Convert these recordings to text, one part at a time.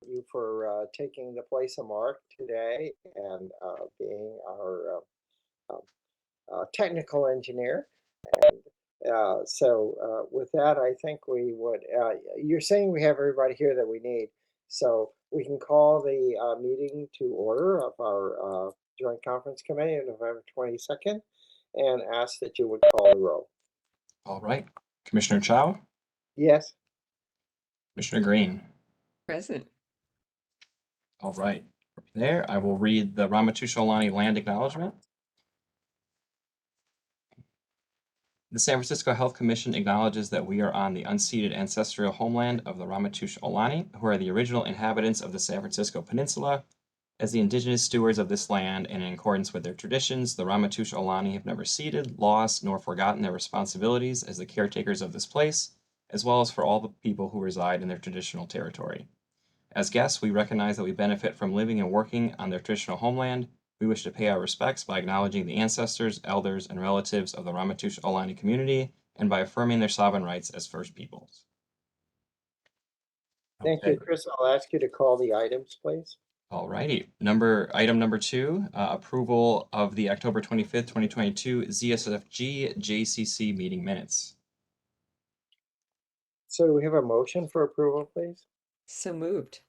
you for taking the place of Mark today and being our technical engineer. And with that, I think we would. You're saying we have everybody here that we need, so we can call the meeting to order of our joint conference committee on November 22nd, and ask that you would call the roll. All right. Commissioner Chow? Yes. Commissioner Green? Present. All right. From there, I will read the Ramaytush-Ohlone land acknowledgement. The San Francisco Health Commission acknowledges that we are on the unceded ancestral homeland of the Ramaytush-Ohlone, who are the original inhabitants of the San Francisco Peninsula. As the indigenous stewards of this land and in accordance with their traditions, the Ramaytush-Ohlone have never ceded, lost, nor forgotten their responsibilities as the caretakers of this place, as well as for all the people who reside in their traditional territory. As guests, we recognize that we benefit from living and working on their traditional homeland. We wish to pay our respects by acknowledging the ancestors, elders, and relatives of the Ramaytush-Ohlone community and by affirming their sovereign rights as First Peoples. Thank you, Chris. I'll ask you to call the items, please. All righty. Item number 2, approval of the October 25th, 2022 ZSFG JCC meeting minutes. So we have a motion for approval, please? So moved.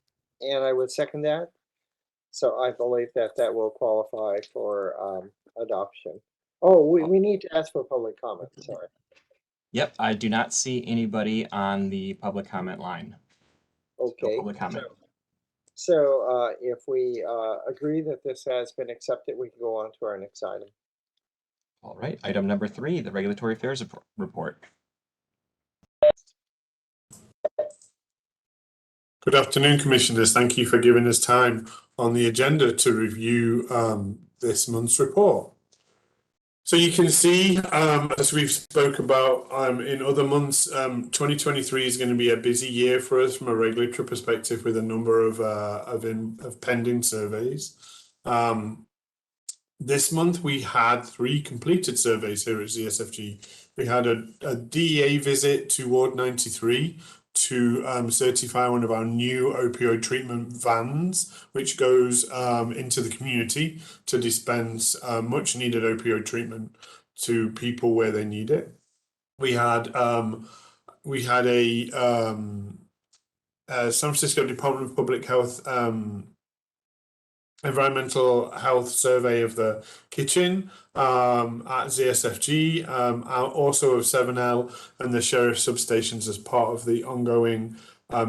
And I would second that. So I believe that that will qualify for adoption. Oh, we need to ask for public comment, sorry. Yep, I do not see anybody on the public comment line. Okay. No public comment. So if we agree that this has been accepted, we can go on to our next item. All right, item number 3, the regulatory affairs report. Good afternoon, Commissioners. Thank you for giving us time on the agenda to review this month's report. So you can see, as we've spoke about in other months, 2023 is going to be a busy year for us from a regulatory perspective with a number of pending surveys. This month we had 3 completed surveys here at ZSFG. We had a DEA visit to Ward 93 to certify one of our new opioid treatment vans, which goes into the community to dispense much needed opioid treatment to people where they need it. We had a San Francisco Department of Public Health environmental health survey of the kitchen at ZSFG, also of 7L and the sheriff substations as part of the ongoing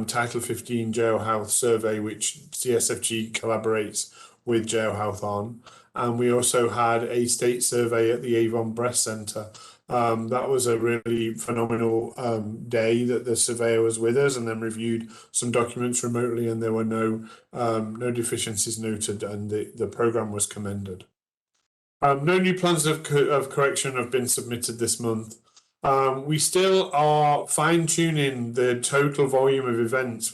Title 15 jail health survey, which ZSFG collaborates with jail health on. And we also had a state survey at the Avon Breast Center. That was a really phenomenal day that the surveyor was with us and then reviewed some documents remotely, and there were no deficiencies noted, and the program was commended. No new plans of correction have been submitted this month. We still are fine-tuning the total volume of events.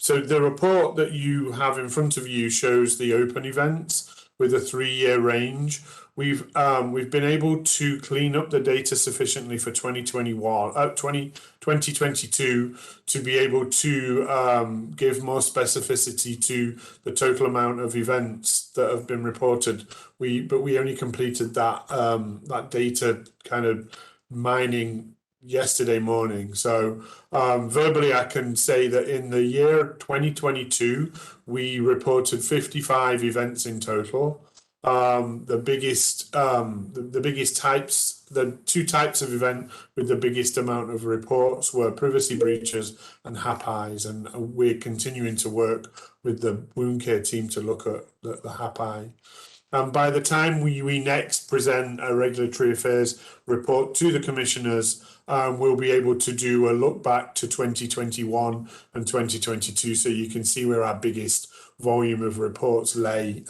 So the report that you have in front of you shows the open events with a 3-year range. We've been able to clean up the data sufficiently for 2022 to be able to give more specificity to the total amount of events that have been reported. But we only completed that data kind of mining yesterday morning. So verbally, I can say that in the year 2022, we reported 55 events in total. The two types of event with the biggest amount of reports were privacy breaches and HAPIs, and we're continuing to work with the wound care team to look at the HAPI. And by the time we next present a regulatory affairs report to the commissioners, we'll be able to do a look back to 2021 and 2022, so you can see where our biggest volume of reports lay,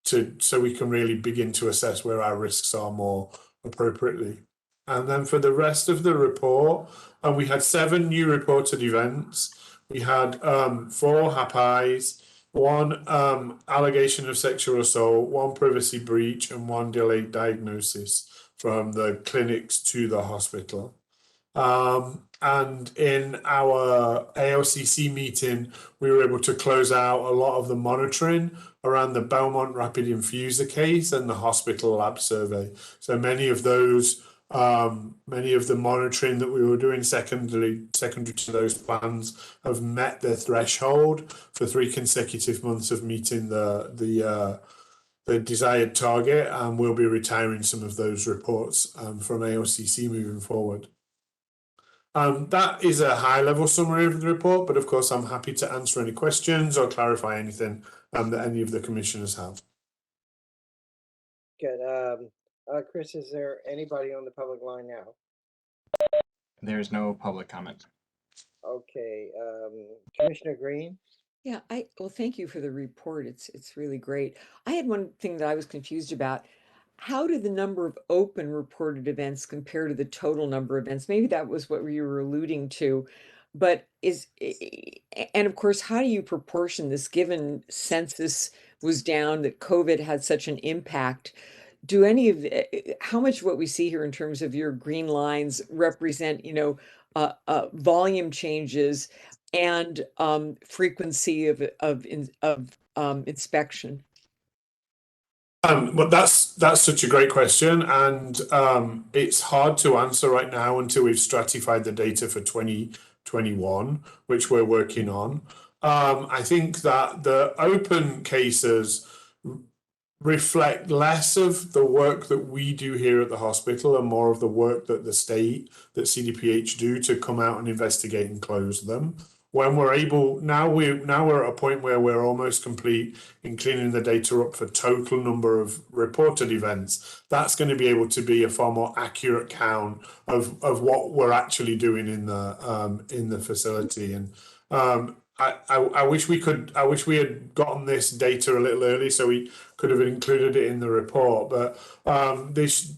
so we can really begin to assess where our risks are more appropriately. And then for the rest of the report, we had 7 new reported events. We had 4 HAPIs, 1 allegation of sexual assault, 1 privacy breach, and 1 delayed diagnosis from the clinics to the hospital. And in our ALCC meeting, we were able to close out a lot of the monitoring around the Belmont Rapid Infuser case and the hospital lab survey. So many of those, many of the monitoring that we were doing secondary to those plans have met their threshold for 3 consecutive months of meeting the desired target, and we'll be retiring some of those reports from ALCC moving forward. That is a high-level summary of the report, but of course I'm happy to answer any questions or clarify anything that any of the commissioners have. Good. Chris, is there anybody on the public line now? There's no public comment. Okay. Commissioner Green? Yeah, well, thank you for the report. It's really great. I had one thing that I was confused about. How do the number of open reported events compare to the total number of events? Maybe that was what you were alluding to, but and of course, how do you proportion this given census was down, that COVID had such an impact? Do any of how much of what we see here in terms of your green lines represent, volume changes and frequency of inspection? Well, that's such a great question, and it's hard to answer right now until we've stratified the data for 2021, which we're working on. I think that the open cases reflect less of the work that we do here at the hospital and more of the work that the state, that CDPH do to come out and investigate and close them. When we're able, now we're at a point where we're almost complete in cleaning the data up for total number of reported events. That's going to be able to be a far more accurate count of what we're actually doing in the facility. And I wish we had gotten this data a little early so we could have included it in the report. But this,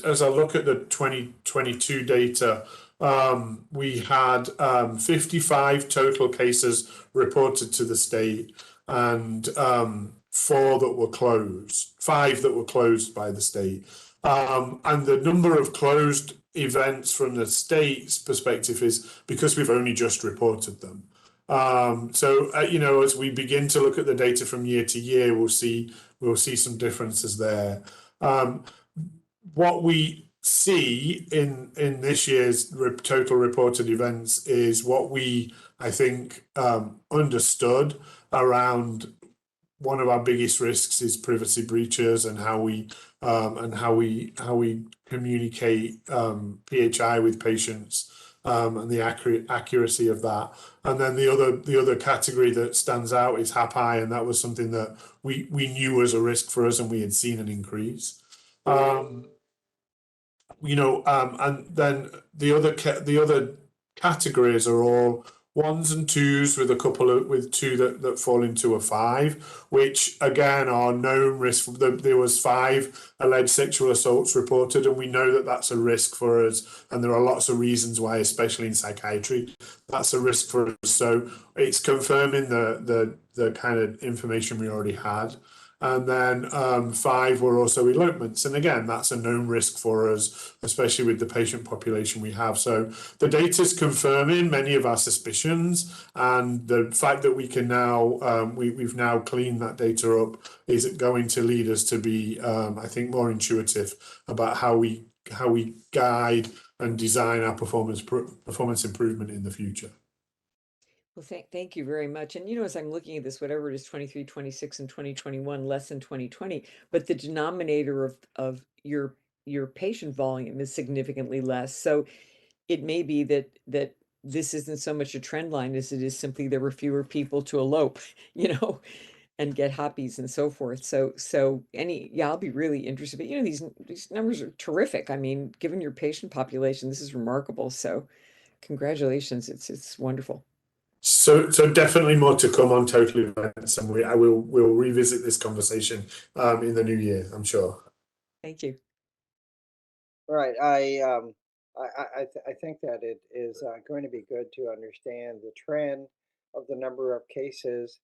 as I look at the 2022 data, we had 55 total cases reported to the state, and 4 that were closed, 5 that were closed by the state. And the number of closed events from the state's perspective is because we've only just reported them. So as we begin to look at the data from year to year, we'll see some differences there. What we see in this year's total reported events is what we, I think, understood around one of our biggest risks is privacy breaches and how we communicate PHI with patients, and the accuracy of that. And then the other category that stands out is HAPI, and that was something that we knew was a risk for us, and we had seen an increase. And then the other categories are all 1s and 2s with 2 that fall into a 5, which again are known risk. There was 5 alleged sexual assaults reported, and we know that that's a risk for us, and there are lots of reasons why, especially in psychiatry, that's a risk for us. So it's confirming the kind of information we already had. And then 5 were also elopements. And again, that's a known risk for us, especially with the patient population we have. So the data is confirming many of our suspicions. And the fact that we can now, we've now cleaned that data up is going to lead us to be, I think, more intuitive about how we guide and design our performance improvement in the future. Well, thank you very much. And as I'm looking at this, whatever it is, 23, 26, and 2021, less than 2020, but the denominator of your patient volume is significantly less. So it may be that this isn't so much a trend line as it is simply there were fewer people to elope, and get hoppies and so forth. So I'll be really interested. But these numbers are terrific. I mean, given your patient population, this is remarkable. So congratulations. It's wonderful. So definitely more to come on total events, and we'll revisit this conversation in the new year, I'm sure. Thank you. Right. I think that it is going to be good to understand the trend of the number of cases.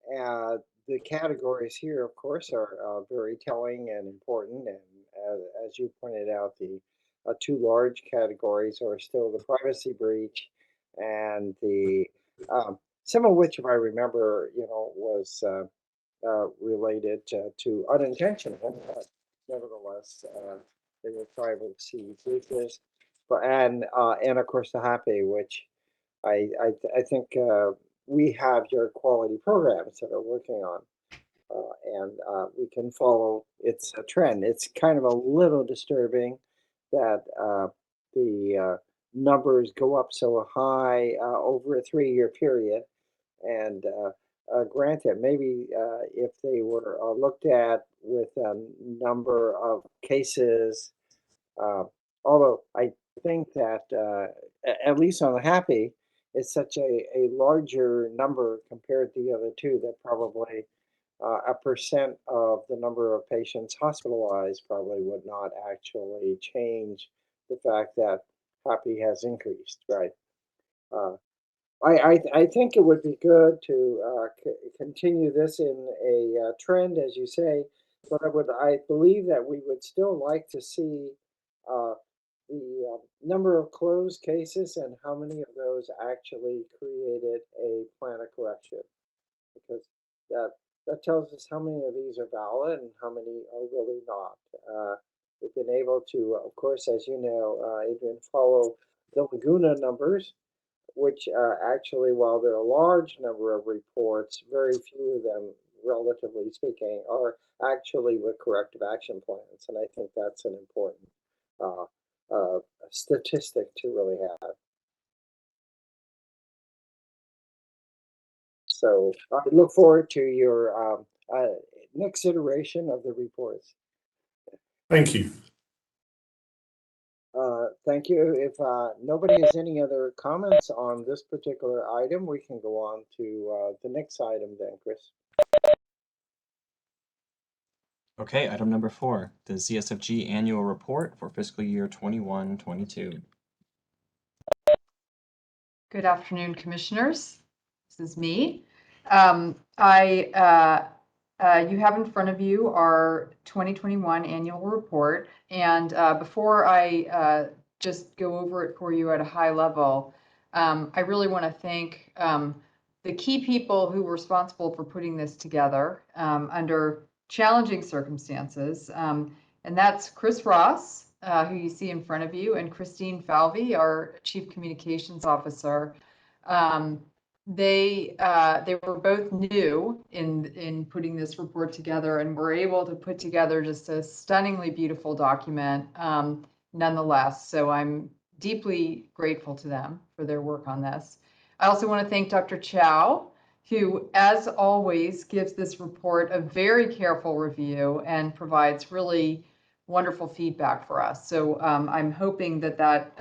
The categories here, of course, are very telling and important. And as you pointed out, the two large categories are still the privacy breach and the some of which, if I remember, was related to unintentional, but nevertheless, they were privacy breaches. But and of course the happy, which I think we have your quality programs that are working on, and we can follow its trend. It's kind of a little disturbing that the numbers go up so high over a 3-year period. And granted, maybe if they were looked at with a number of cases, uh, although I think that at least on the happy, it's such a larger number compared to the other two that probably a percent of the number of patients hospitalized probably would not actually change the fact that happy has increased, right? Uh, I think it would be good to continue this in a trend, as you say, but I believe that we would still like to see uh, the number of closed cases and how many of those actually created a plan of correction, because that that tells us how many of these are valid and how many are really not. We've been able to, of course, as you know, Adrian, follow the Laguna numbers, which actually, while there are a large number of reports, very few of them, relatively speaking, are actually with corrective action plans. And I think that's an important uh, statistic to really have. So I look forward to your next iteration of the reports. Thank you. Thank you. If nobody has any other comments on this particular item, we can go on to the next item then, Chris. Okay, item number 4, the ZSFG annual report for fiscal year 21-22. Good afternoon, commissioners. This is me. You have in front of you our 2021 annual report. And before I just go over it for you at a high level, I really want to thank the key people who were responsible for putting this together under challenging circumstances. And that's Chris Ross, who you see in front of you, and Christine Falvey, our Chief Communications Officer. They were both new in putting this report together, and were able to put together just a stunningly beautiful document nonetheless. So I'm deeply grateful to them for their work on this. I also want to thank Dr. Chow, who, as always, gives this report a very careful review and provides really wonderful feedback for us. So I'm hoping that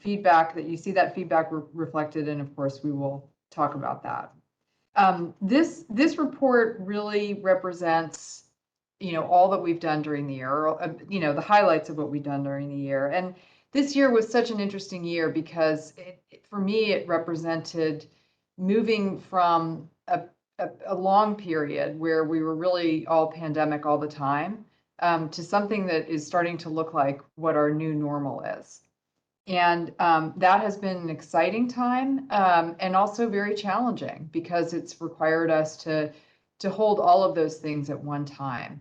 feedback, that you see that feedback reflected, and of course we will talk about that. This report really represents, all that we've done during the year, the highlights of what we've done during the year. And this year was such an interesting year because for me, it represented moving from a long period where we were really all pandemic all the time, to something that is starting to look like what our new normal is. And that has been an exciting time, and also very challenging, because it's required us to hold all of those things at one time.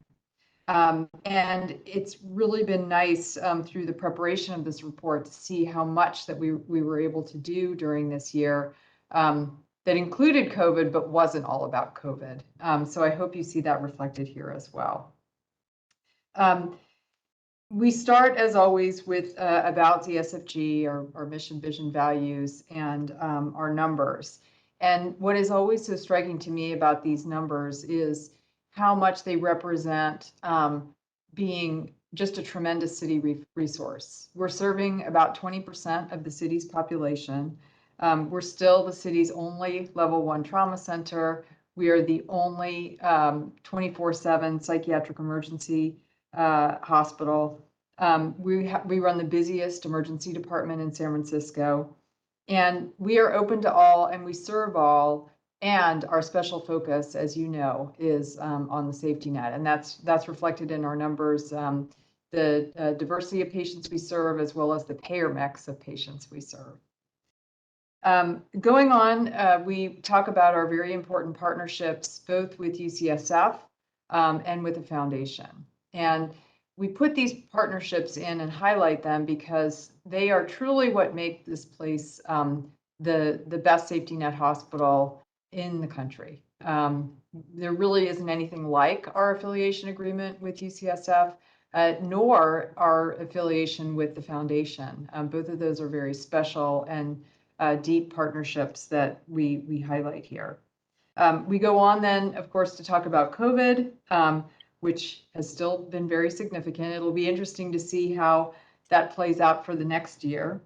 And it's really been nice through the preparation of this report to see how much that we were able to do during this year that included COVID, but wasn't all about COVID. So I hope you see that reflected here as well. We start, as always, with about ZSFG, our mission, vision, values, and our numbers. And what is always so striking to me about these numbers is how much they represent being just a tremendous city resource. We're serving about 20% of the city's population. We're still the city's only level 1 trauma center. We are the only 24/7 psychiatric emergency hospital. We run the busiest emergency department in San Francisco, and we are open to all, and we serve all. And our special focus, as you know, is on the safety net, and that's reflected in our numbers. the diversity of patients we serve, as well as the payer mix of patients we serve. Going on, we talk about our very important partnerships, both with UCSF and with the foundation. And we put these partnerships in and highlight them because they are truly what make this place the best safety net hospital in the country. There really isn't anything like our affiliation agreement with UCSF, nor our affiliation with the foundation. Both of those are very special and deep partnerships that we highlight here. We go on then, of course, to talk about COVID, which has still been very significant. It'll be interesting to see how that plays out for the next year.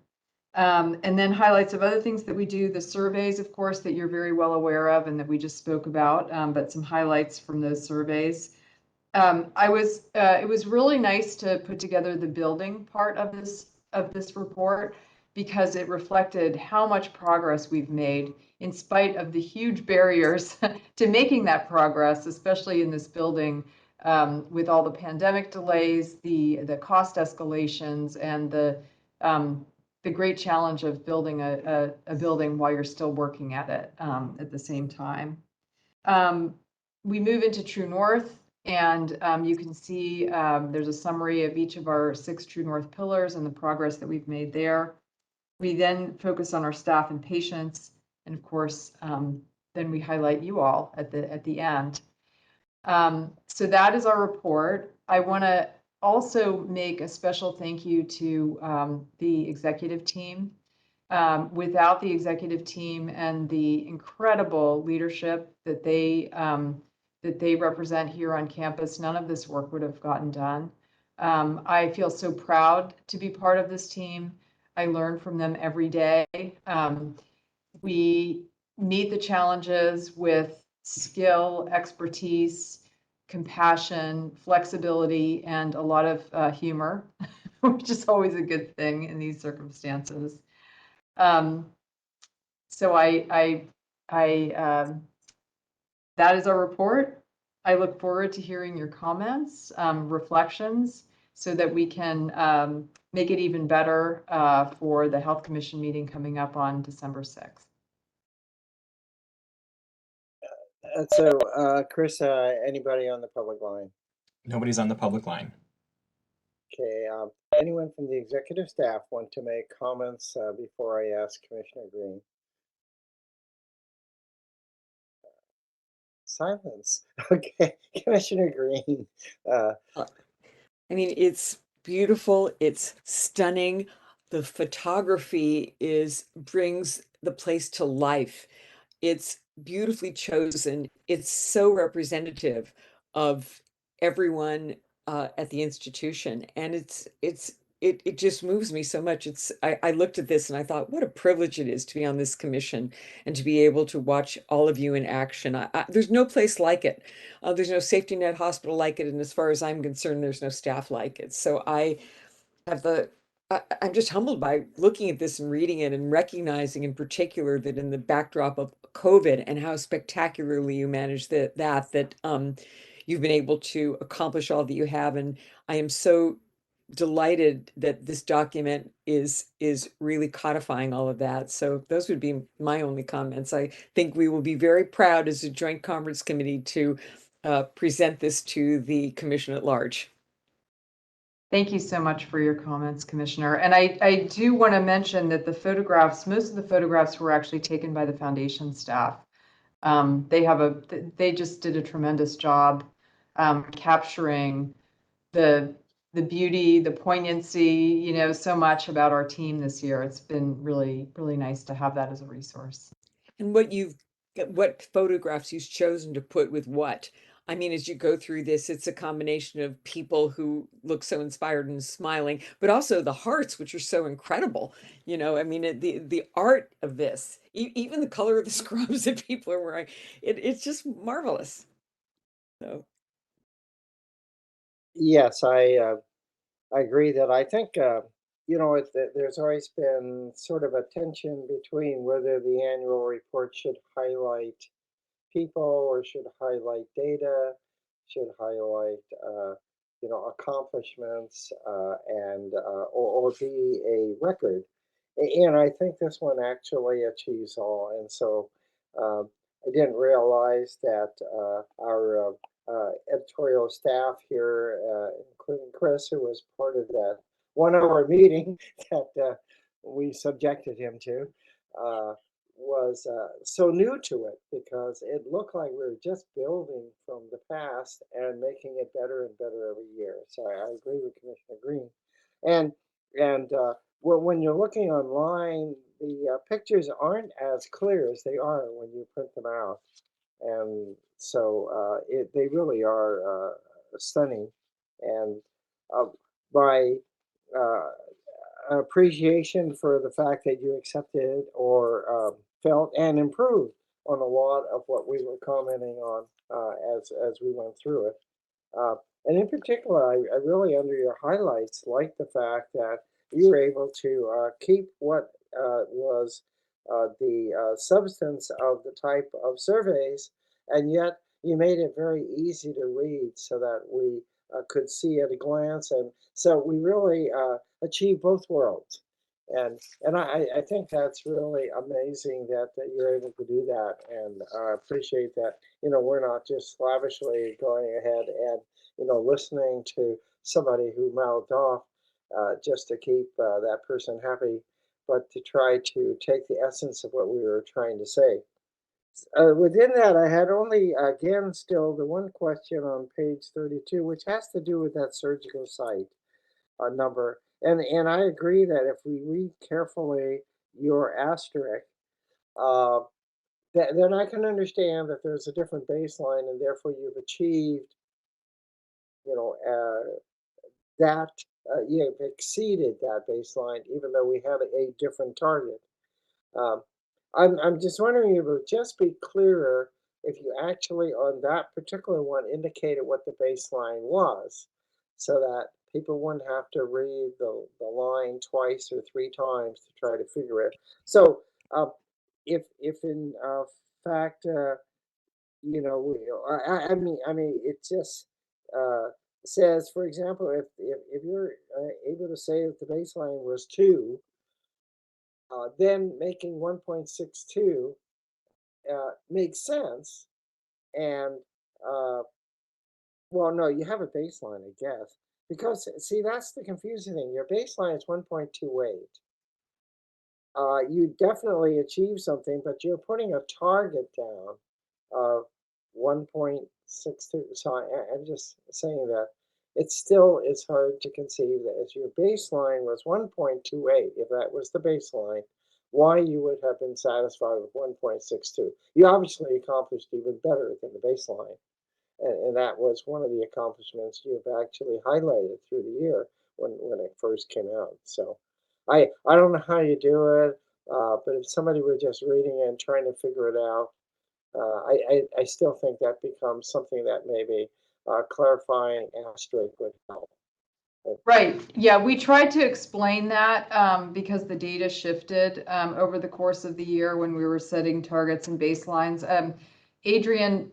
And then highlights of other things that we do, the surveys, of course, that you're very well aware of and that we just spoke about, but some highlights from those surveys. It was really nice to put together the building part of this report, because it reflected how much progress we've made in spite of the huge barriers to making that progress, especially in this building, with all the pandemic delays, the cost escalations, and the great challenge of building a building while you're still working at it at the same time. We move into True North, and you can see there's a summary of each of our 6 True North pillars and the progress that we've made there. We then focus on our staff and patients, and of course, then we highlight you all at the end. So that is our report. I want to also make a special thank you to the executive team. Without the executive team and the incredible leadership that they represent here on campus, none of this work would have gotten done. I feel so proud to be part of this team. I learn from them every day. We meet the challenges with skill, expertise, compassion, flexibility, and a lot of humor, which is always a good thing in these circumstances. So that is our report. I look forward to hearing your comments, reflections, so that we can make it even better for the Health Commission meeting coming up on December 6th. So, Chris, anybody on the public line? Nobody's on the public line. Okay, anyone from the executive staff want to make comments before I ask Commissioner Green? Silence. Okay, Commissioner Green. I mean, it's beautiful, it's stunning. The photography brings the place to life. It's beautifully chosen. It's so representative of everyone at the institution, and it just moves me so much. I looked at this and I thought, what a privilege it is to be on this commission and to be able to watch all of you in action. There's no place like it. There's no safety net hospital like it, and as far as I'm concerned, there's no staff like it. So I'm just humbled by looking at this and reading it and recognizing in particular that in the backdrop of COVID and how spectacularly you managed that you've been able to accomplish all that you have. And I am so delighted that this document is really codifying all of that. So those would be my only comments. I think we will be very proud as a joint conference committee to present this to the commission at large. Thank you so much for your comments, Commissioner. And I do want to mention that the photographs, most of the photographs were actually taken by the foundation staff. They just did a tremendous job capturing the beauty, the poignancy, so much about our team this year. It's been really, really nice to have that as a resource. And what photographs you've chosen to put with what? I mean, as you go through this, it's a combination of people who look so inspired and smiling, but also the hearts, which are so incredible. I mean, the art of this, even the color of the scrubs that people are wearing, it's just marvelous. So. Yes, I agree that I think there's always been sort of a tension between whether the annual report should highlight people or should highlight data, should highlight accomplishments or be a record. And I think this one actually achieves all. And so I didn't realize that our editorial staff here, including Chris, who was part of that 1 hour meeting that we subjected him to, uh, was so new to it because it looked like we were just building from the past and making it better and better every year. So I agree with Commissioner Green. And when you're looking online, the pictures aren't as clear as they are when you print them out. And so they really are stunning. And uh, my uh, appreciation for the fact that you accepted or felt and improved on a lot of what we were commenting on as we went through it. Uh, and in particular, I really, under your highlights, like the fact that you were able to keep what was the substance of the type of surveys, and yet you made it very easy to read so that we could see at a glance. And so we really achieved both worlds. And I think that's really amazing that you're able to do that. And I appreciate that, we're not just slavishly going ahead and listening to somebody who mouthed off just to keep that person happy, but to try to take the essence of what we were trying to say. Within that, I had only, again, still the one question on page 32, which has to do with that surgical site number. And I agree that if we read carefully your asterisk, uh, then I can understand that there's a different baseline, and therefore you've achieved, you know, that you've exceeded that baseline, even though we have a different target. Um, I'm just wondering if it would just be clearer if you actually, on that particular one, indicated what the baseline was, so that people wouldn't have to read the line twice or three times to try to figure it. So, if in fact, I mean, it just uh, says, for example, if you're able to say that the baseline was 2, then making 1.62 makes sense. And well, no, you have a baseline, I guess, because see, that's the confusing thing. Your baseline is 1.28. You definitely achieve something, but you're putting a target down of 1.62. So I'm just saying that it still is hard to conceive that if your baseline was 1.28, if that was the baseline, why you would have been satisfied with 1.62. You obviously accomplished even better than the baseline. And that was one of the accomplishments you've actually highlighted through the year when it first came out. So I don't know how you do it, but if somebody were just reading it and trying to figure it out, I still think that becomes something that maybe clarifying asterisk would help. Right. Yeah, we tried to explain that because the data shifted over the course of the year when we were setting targets and baselines. Adrian,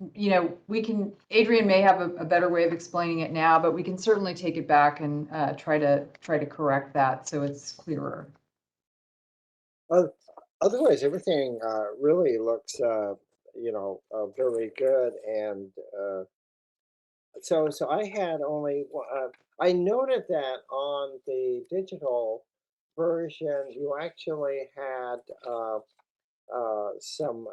Adrian may have a better way of explaining it now, but we can certainly take it back and try to correct that so it's clearer. Otherwise, everything really looks, very good. And so I had only, I noted that on the digital version, you actually had some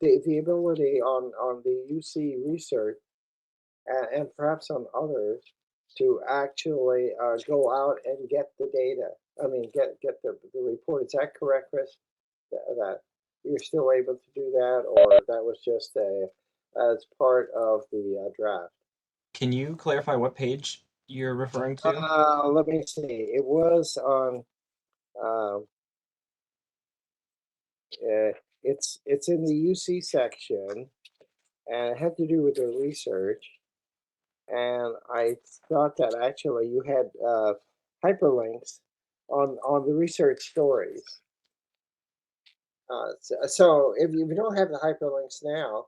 the ability on the UC research and perhaps on others to actually go out and get the data. I mean, get the report. Is that correct, Chris? That you're still able to do that, or that was just as part of the draft? Can you clarify what page you're referring to? Let me see. It was on. Um, it's in the UC section, and it had to do with the research. And I thought that actually you had hyperlinks on the research stories. So if you don't have the hyperlinks now,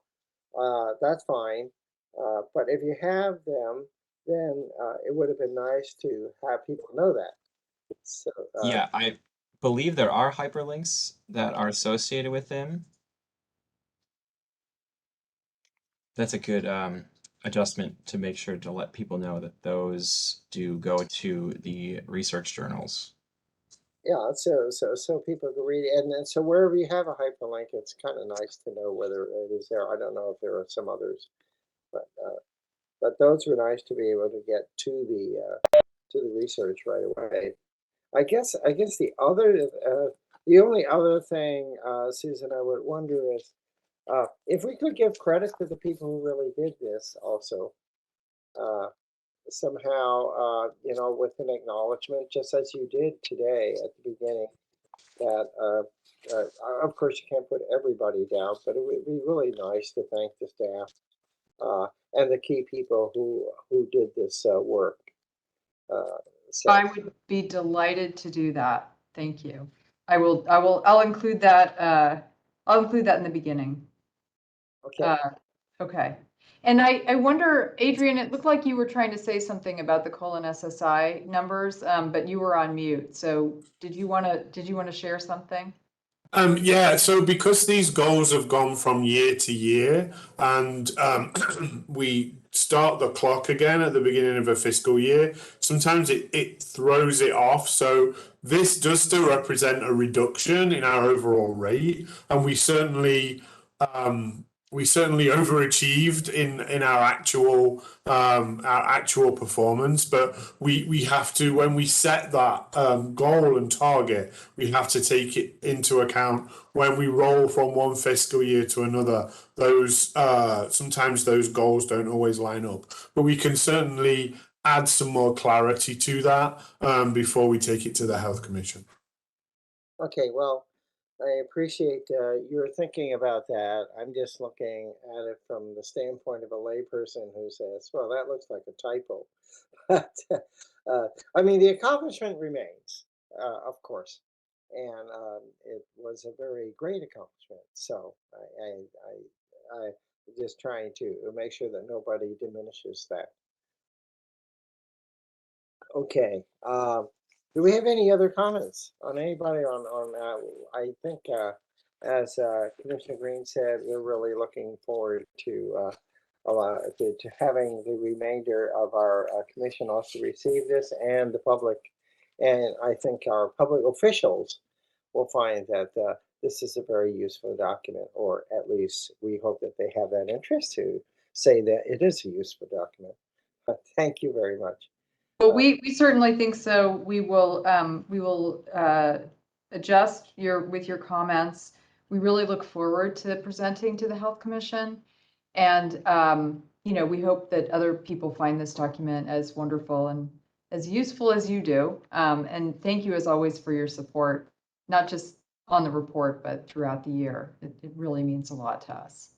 that's fine. But if you have them, then it would have been nice to have people know that. So, Yeah, I believe there are hyperlinks that are associated with him. That's a good adjustment to make sure to let people know that those do go to the research journals. yeah, so people can read it, and then so wherever you have a hyperlink, it's kind of nice to know whether it is there. I don't know if there are some others, but those were nice to be able to get to the research right away. I guess the only other thing, Susan, I would wonder is if we could give credit to the people who really did this also. Uh, Somehow, with an acknowledgement, just as you did today at the beginning, that of course you can't put everybody down, but it would be really nice to thank the staff and the key people who did this work. Uh, so I would be delighted to do that. Thank you. I'll include that. I'll include that in the beginning. okay, Okay. And I wonder, Adrian, it looked like you were trying to say something about the colon SSI numbers, but you were on mute. So did you want to share something? Yeah, so because these goals have gone from year to year, and we start the clock again at the beginning of a fiscal year, sometimes it throws it off. So this does still represent a reduction in our overall rate, and we certainly overachieved in our actual performance, but we have to, when we set that goal and target, we have to take it into account when we roll from one fiscal year to another. Those sometimes those goals don't always line up, but we can certainly add some more clarity to that before we take it to the Health Commission. okay, well, I appreciate your thinking about that. I'm just looking at it from the standpoint of a layperson who says, "Well, that looks like a typo." But I mean, the accomplishment remains, of course, and it was a very great accomplishment. So I just trying to make sure that nobody diminishes that. Okay. Do we have any other comments on anybody I think, as Commissioner Green said, we're really looking forward to to having the remainder of our commission also receive this, and the public, and I think our public officials will find that this is a very useful document, or at least we hope that they have that interest to say that it is a useful document. Thank you very much. Well, we certainly think so. We will adjust with your comments. We really look forward to presenting to the Health Commission. And, we hope that other people find this document as wonderful and as useful as you do. And thank you as always for your support, not just on the report, but throughout the year. It really means a lot to us.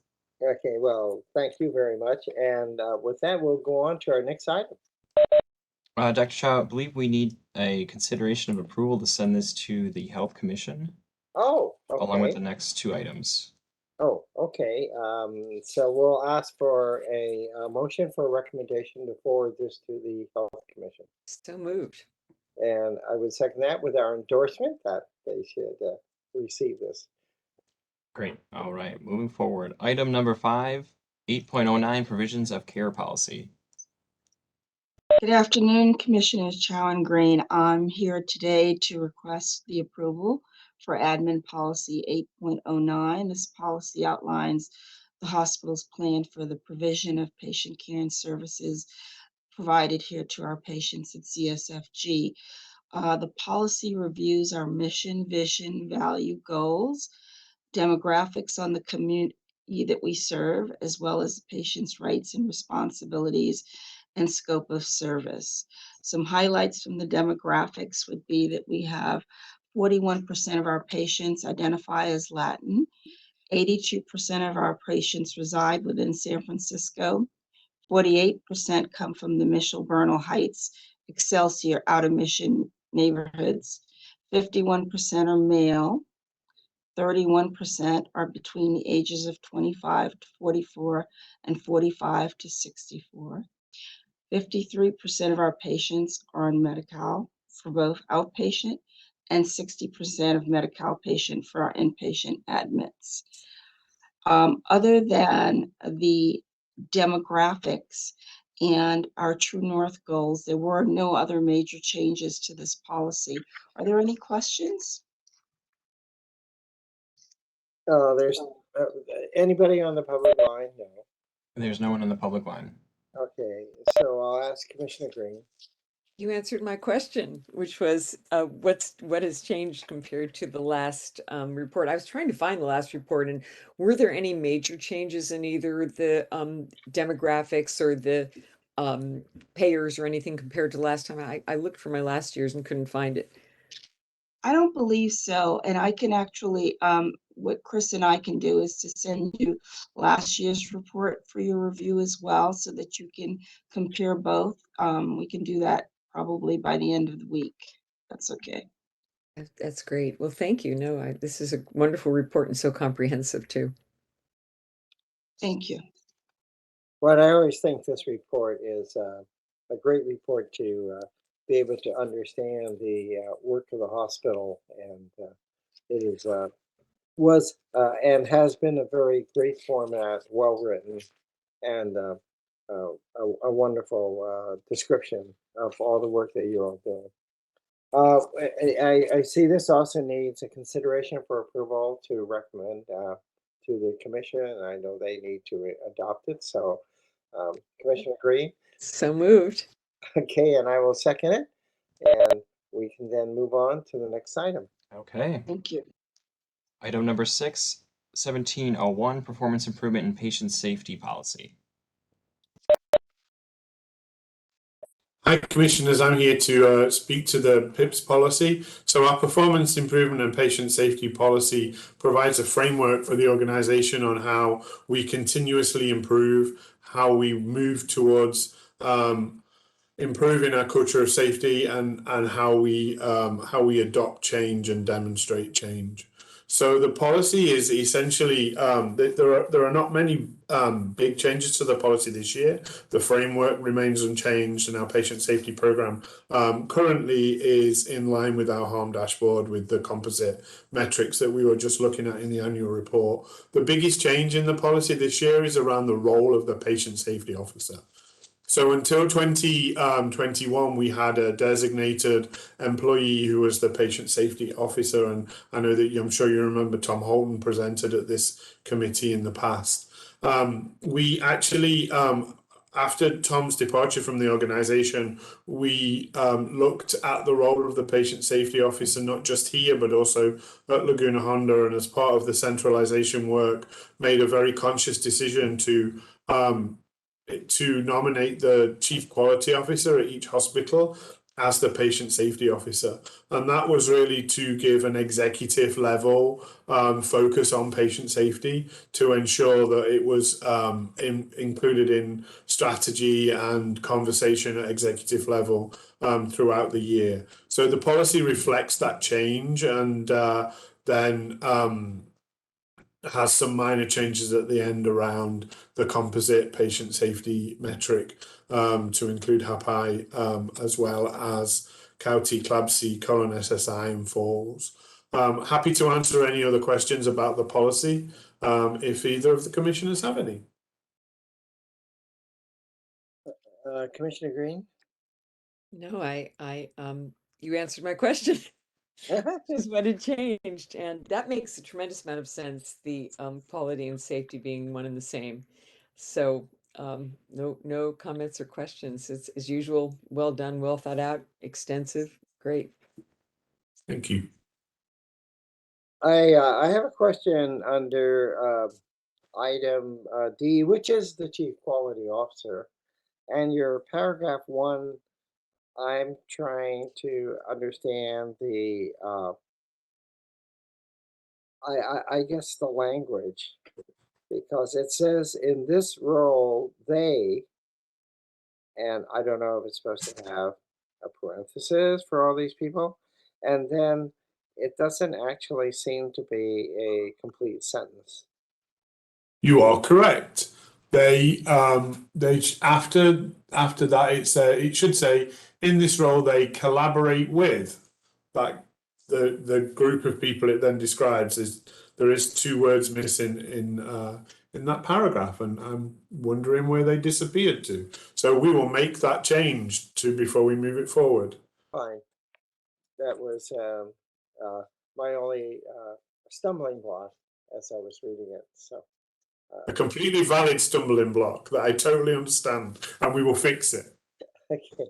Okay, well, thank you very much. And with that, we'll go on to our next item. Dr. Chow, I believe we need a consideration of approval to send this to the Health Commission, Oh, along with the okay. next two items. Oh, okay. So we'll ask for a motion for a recommendation to forward this to the Health Commission. So moved. And I would second that with our endorsement that they should receive this. Great. All right, moving forward. Item number 5, 8.09 Provisions of Care Policy. Good afternoon, Commissioners Chow and Green. I'm here today to request the approval for Admin Policy 8.09. This policy outlines the hospital's plan for the provision of patient care and services provided here to our patients at ZSFG. The policy reviews our mission, vision, value, goals, demographics on the community that we serve, as well as the patient's rights and responsibilities and scope of service. Some highlights from the demographics would be that we have 41% of our patients identify as Latin, 82% of our patients reside within San Francisco, 48% come from the Mitchell-Bernal Heights, Excelsior, Outer Mission neighborhoods, 51% are male, 31% are between the ages of 25 to 44 and 45 to 64. 53% of our patients are on Medi-Cal for both outpatient and 60% of Medi-Cal patient for our inpatient admits. Other than the demographics and our True North goals, there were no other major changes to this policy. Are there any questions? There's anybody on the public line? No. There's no one on the public line. Okay, so I'll ask Commissioner Green. You answered my question, which was what has changed compared to the last report. I was trying to find the last report, and were there any major changes in either the demographics or the payers or anything compared to last time? I looked for my last year's and couldn't find it. I don't believe so. And I can actually, what Chris and I can do is to send you last year's report for your review as well, so that you can compare both. We can do that probably by the end of the week. That's okay. That's great. Well, thank you. No, this is a wonderful report and so comprehensive too. Thank you. Well, I always think this report is a great report to be able to understand the work of the hospital, and it is was and has been a very great format, well written, and a wonderful description of all the work that you all do. I see this also needs a consideration for approval to recommend to the commission, and I know they need to adopt it. So, Commissioner Green, So moved. okay, and I will second it, and we can then move on to the next item. Okay. Thank you. Item number 6, 1701, performance improvement in patient safety policy. Hi, Commissioners. I'm here to speak to the PIPS policy. So our performance improvement and patient safety policy provides a framework for the organization on how we continuously improve, how we move towards improving our culture of safety, and how we adopt change and demonstrate change. So the policy is essentially there are not many big changes to the policy this year. The framework remains unchanged, and our patient safety program currently is in line with our harm dashboard with the composite metrics that we were just looking at in the annual report. The biggest change in the policy this year is around the role of the patient safety officer. So until 2021, we had a designated employee who was the patient safety officer, and I know that I'm sure you remember Tom Holton presented at this committee in the past. We actually, after Tom's departure from the organization, we looked at the role of the patient safety officer, not just here, but also at Laguna Honda, and as part of the centralization work, made a very conscious decision to nominate the chief quality officer at each hospital as the patient safety officer. And that was really to give an executive level focus on patient safety, to ensure that it was included in strategy and conversation at executive level throughout the year. So the policy reflects that change, and then has some minor changes at the end around the composite patient safety metric to include HAPI as well as CAUTI, CLABSI, colon SSI, and falls. Happy to answer any other questions about the policy if either of the commissioners have any. Commissioner Green? No, you answered my question. Is what had changed, and that makes a tremendous amount of sense, the quality and safety being one and the same. So no comments or questions. It's as usual, well done, well thought out, extensive, great. Thank you. I have a question under item D, which is the chief quality officer, and your paragraph 1. I'm trying to understand the I guess the language, because it says in this role they, and I don't know if it's supposed to have a parenthesis for all these people, and then it doesn't actually seem to be a complete sentence. You are correct. They after after that, it should say, in this role, they collaborate with. That the group of people it then describes there is 2 words missing in that paragraph, and I'm wondering where they disappeared to. So we will make that change before we move it forward. Fine. That was my only stumbling block as I was reading it. So A completely valid stumbling block that I totally understand, and we will fix it. okay.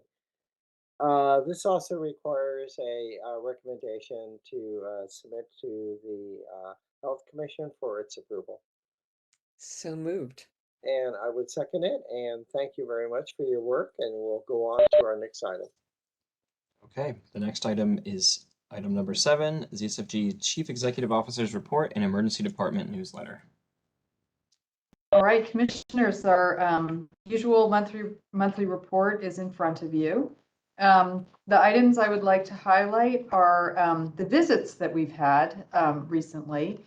This also requires a recommendation to submit to the Health Commission for its approval. So moved. And I would second it. And thank you very much for your work. And we'll go on to our next item. Okay, the next item is item number 7, ZSFG Chief Executive Officer's Report and Emergency Department Newsletter. All right, commissioners, our usual monthly report is in front of you. The items I would like to highlight are the visits that we've had recently.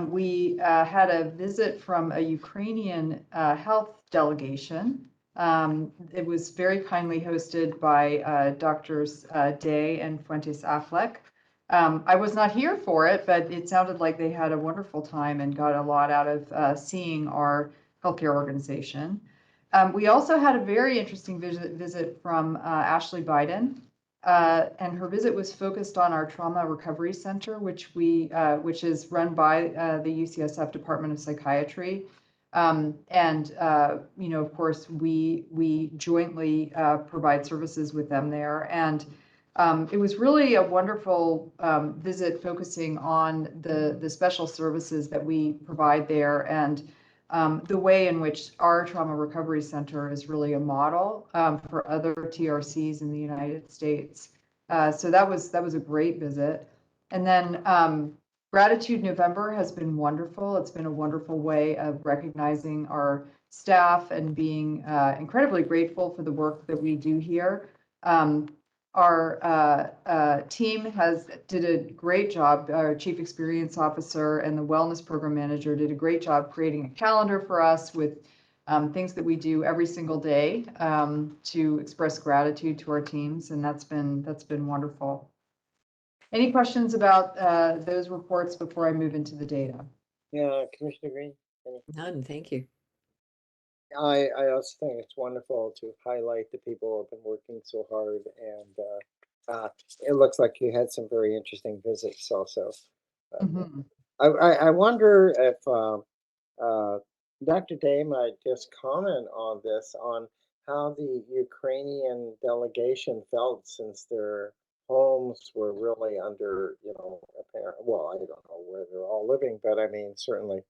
We had a visit from a Ukrainian health delegation. It was very kindly hosted by Doctors Day and Fuentes Affleck. I was not here for it, but it sounded like they had a wonderful time and got a lot out of seeing our healthcare organization. We also had a very interesting visit from Ashley Biden, and her visit was focused on our Trauma Recovery Center, which is run by the UCSF Department of Psychiatry. Of course, we jointly provide services with them there. And it was really a wonderful visit focusing on the special services that we provide there, and the way in which our Trauma Recovery Center is really a model for other TRCs in the United States. So that was a great visit. And then Gratitude November has been wonderful. It's been a wonderful way of recognizing our staff and being incredibly grateful for the work that we do here. Our team did a great job. Our Chief Experience Officer and the Wellness Program Manager did a great job creating a calendar for us with things that we do every single day to express gratitude to our teams, and that's been wonderful. Any questions about those reports before I move into the data? Yeah, Commissioner Green? None, thank you. I also think it's wonderful to highlight the people who have been working so hard, and it looks like you had some very interesting visits also. I wonder if Dr. Day might just comment on this, on how the Ukrainian delegation felt, since their homes were really under, apparent, well, I don't know where they're all living, but I mean, certainly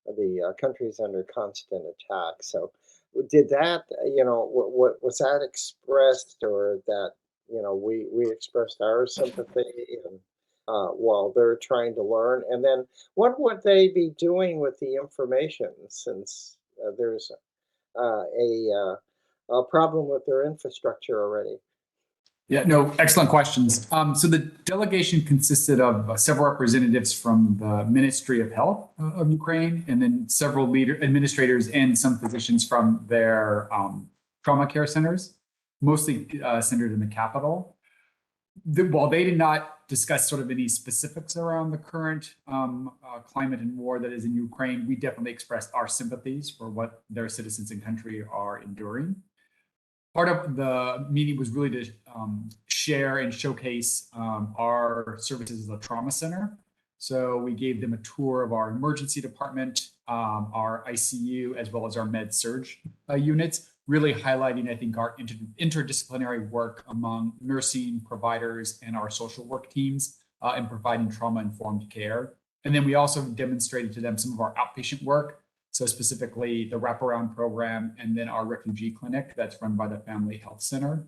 the country's under constant attack. So did that, what was that expressed, or that, we expressed our sympathy, and while they're trying to learn? And then what would they be doing with the information, since there's a problem with their infrastructure already? Yeah, no, excellent questions. So the delegation consisted of several representatives from the Ministry of Health of Ukraine, and then several administrators and some physicians from their trauma care centers, mostly centered in the capital. While they did not discuss sort of any specifics around the current climate and war that is in Ukraine, we definitely expressed our sympathies for what their citizens and country are enduring. Part of the meeting was really to share and showcase our services as a trauma center. So we gave them a tour of our emergency department, our ICU, as well as our med surge units, really highlighting, I think, our interdisciplinary work among nursing providers and our social work teams in providing trauma-informed care. And then we also demonstrated to them some of our outpatient work. So specifically the wraparound program, and then our refugee clinic that's run by the Family Health Center.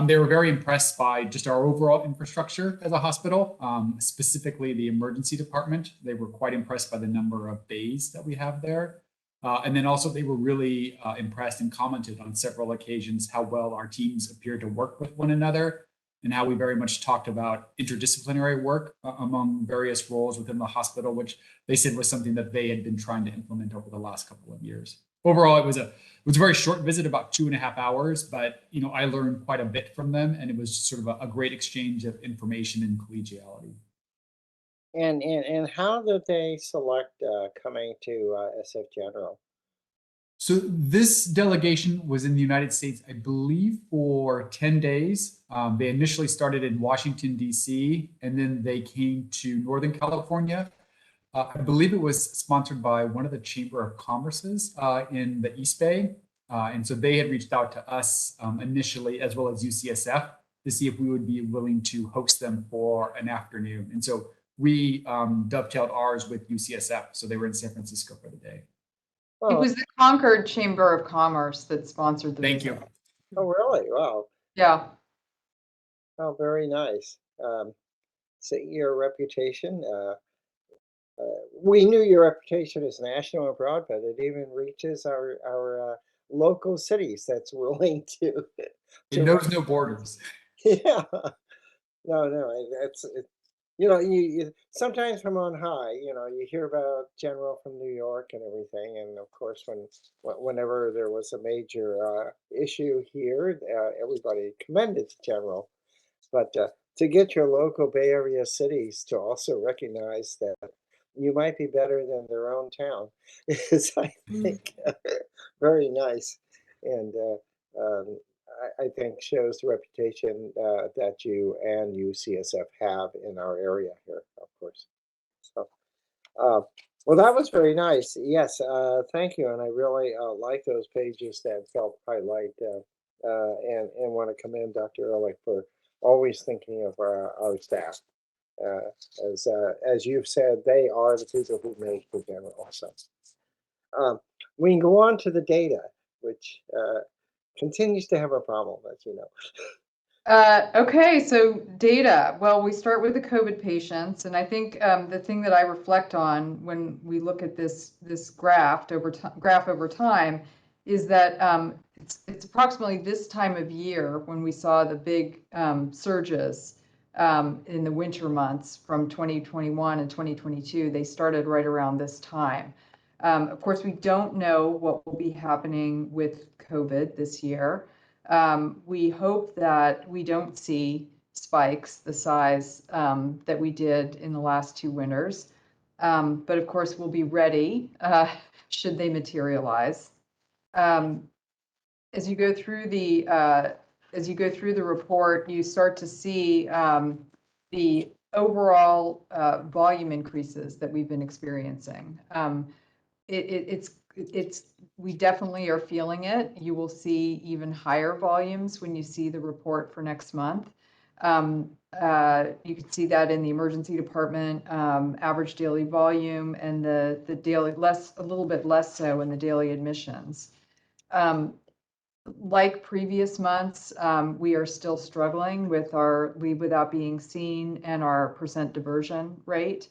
They were very impressed by just our overall infrastructure as a hospital, specifically the emergency department. They were quite impressed by the number of bays that we have there. And then also they were really impressed and commented on several occasions how well our teams appear to work with one another, and how we very much talked about interdisciplinary work among various roles within the hospital, which they said was something that they had been trying to implement over the last couple of years. Overall, it was a very short visit, about 2.5 hours, but I learned quite a bit from them, and it was sort of a great exchange of information and collegiality. And how did they select coming to SF General? So this delegation was in the United States, I believe, for 10 days. They initially started in Washington, D.C., and then they came to Northern California. I believe it was sponsored by one of the Chamber of Commerce's in the East Bay. And so they had reached out to us initially, as well as UCSF, to see if we would be willing to host them for an afternoon. And so we dovetailed ours with UCSF. So they were in San Francisco for the day. It was the Concord Chamber of Commerce that sponsored the Thank visit. you. Oh, really? Wow. Yeah. Oh, very nice. So your reputation, we knew your reputation is national and broad, but it even reaches our local cities that's willing to. It knows no borders. Yeah. No, you sometimes from on high, you hear about General from New York and everything, and of course, whenever there was a major issue here, everybody commended General. But to get your local Bay Area cities to also recognize that you might be better than their own town is, I think, very nice, and I think shows the reputation that you and UCSF have in our area here, of course. So, well, that was very nice. Yes, thank you, and I really like those pages that help highlight and want to commend Dr. Ehrlich for always thinking of our staff. As you've said, they are the people who make the general. So we can go on to the data, which continues to have a problem, as you know. Okay, so data. Well, we start with the COVID patients, and I think the thing that I reflect on when we look at this graph over time is that it's approximately this time of year when we saw the big surges in the winter months from 2021 and 2022. They started right around this time. Of course, we don't know what will be happening with COVID this year. We hope that we don't see spikes the size that we did in the last 2 winters. But of course, we'll be ready should they materialize. As you go through the report, you start to see the overall volume increases that we've been experiencing. We definitely are feeling it. You will see even higher volumes when you see the report for next month. You can see that in the emergency department average daily volume, and the daily a little bit less so in the daily admissions. Like previous months, we are still struggling with our leave without being seen and our percent diversion rate.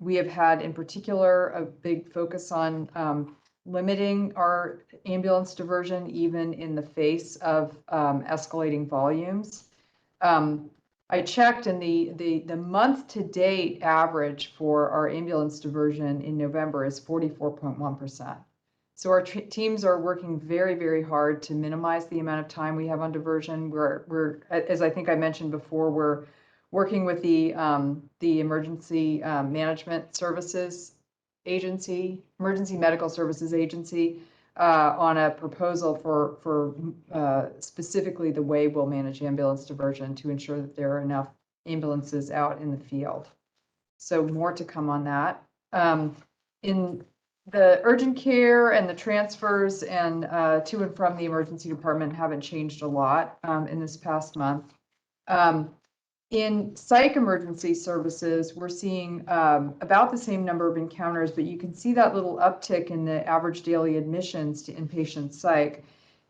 We have had, in particular, a big focus on limiting our ambulance diversion, even in the face of escalating volumes. I checked, and the month-to-date average for our ambulance diversion in November is 44.1%. So our teams are working very, very hard to minimize the amount of time we have on diversion. We're as I think I mentioned before, we're working with the Emergency Management Services Agency, Emergency Medical Services Agency, on a proposal for specifically the way we'll manage ambulance diversion to ensure that there are enough ambulances out in the field. So more to come on that. In the urgent care and the transfers and to and from the emergency department haven't changed a lot in this past month. In psych emergency services, we're seeing about the same number of encounters, but you can see that little uptick in the average daily admissions to inpatient psych.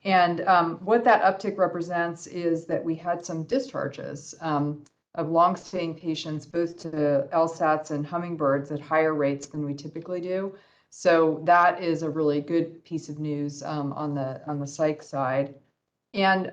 And what that uptick represents is that we had some discharges of long-staying patients, both to LSATs and hummingbirds, at higher rates than we typically do. So that is a really good piece of news on the psych side. And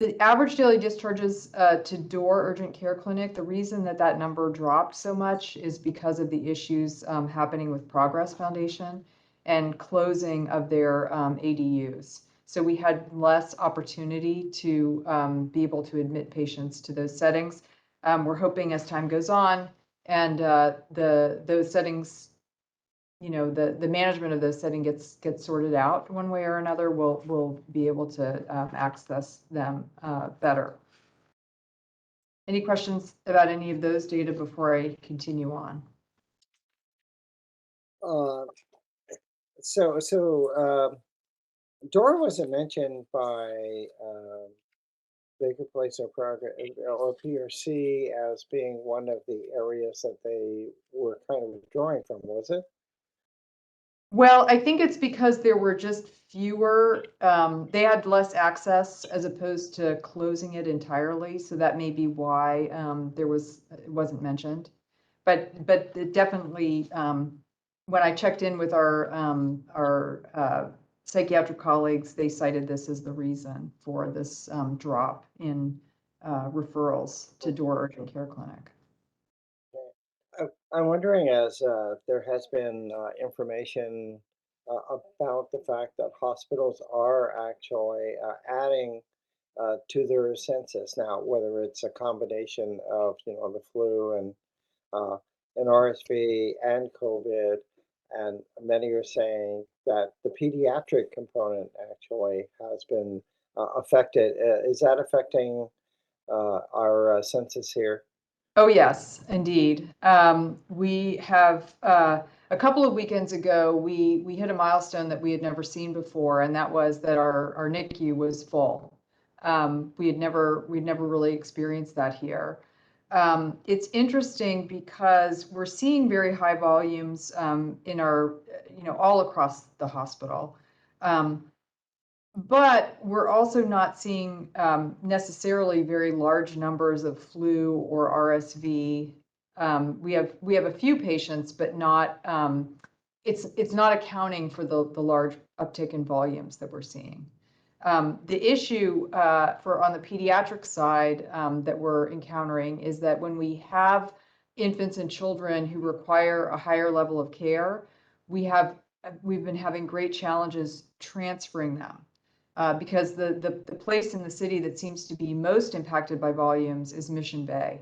The average daily discharges to Door Urgent Care Clinic, the reason that that number dropped so much is because of the issues happening with Progress Foundation and closing of their ADUs. So we had less opportunity to be able to admit patients to those settings. We're hoping as time goes on and those settings, you know, the management of those settings gets sorted out one way or another, we'll be able to access them better. Any questions about any of those data before I continue on? Dora wasn't mentioned by Baker Place or Progress or PRC as being one of the areas that they were kind of withdrawing from, was it? Well, I think it's because there were just fewer, they had less access as opposed to closing it entirely. So that may be why it wasn't mentioned. But it definitely, when I checked in with our psychiatric colleagues, they cited this as the reason for this drop in referrals to Door Urgent Care Clinic. I'm wondering, as there has been information about the fact that hospitals are actually adding to their census now, whether it's a combination of the flu and RSV and COVID, and many are saying that the pediatric component actually has been affected. Is that affecting our census here? Oh, yes, indeed. We have, a couple of weekends ago, we hit a milestone that we had never seen before, and that was that our NICU was full. We'd never really experienced that here. It's interesting because we're seeing very high volumes in our, all across the hospital. But we're also not seeing necessarily very large numbers of flu or RSV. We have a few patients, but not. It's not accounting for the large uptick in volumes that we're seeing. The issue on the pediatric side that we're encountering is that when we have infants and children who require a higher level of care, we've been having great challenges transferring them. Because the place in the city that seems to be most impacted by volumes is Mission Bay.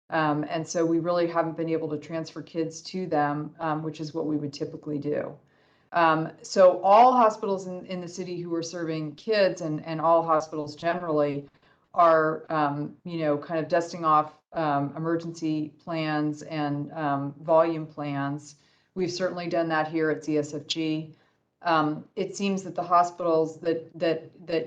And so we really haven't been able to transfer kids to them, which is what we would typically do. So all hospitals in the city who are serving kids and all hospitals generally are, kind of dusting off emergency plans and volume plans. We've certainly done that here at ZSFG. It seems that the hospitals that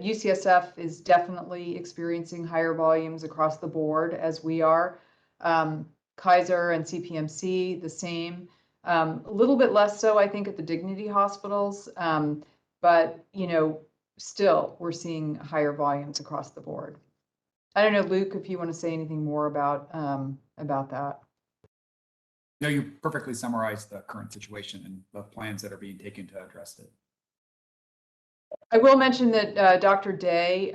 UCSF is definitely experiencing higher volumes across the board as we are. Kaiser and CPMC, the same. A little bit less so, I think, at the Dignity hospitals. But, still, we're seeing higher volumes across the board. I don't know, Luke, if you want to say anything more about that. No, you perfectly summarized the current situation and the plans that are being taken to address it. I will mention that Dr. Day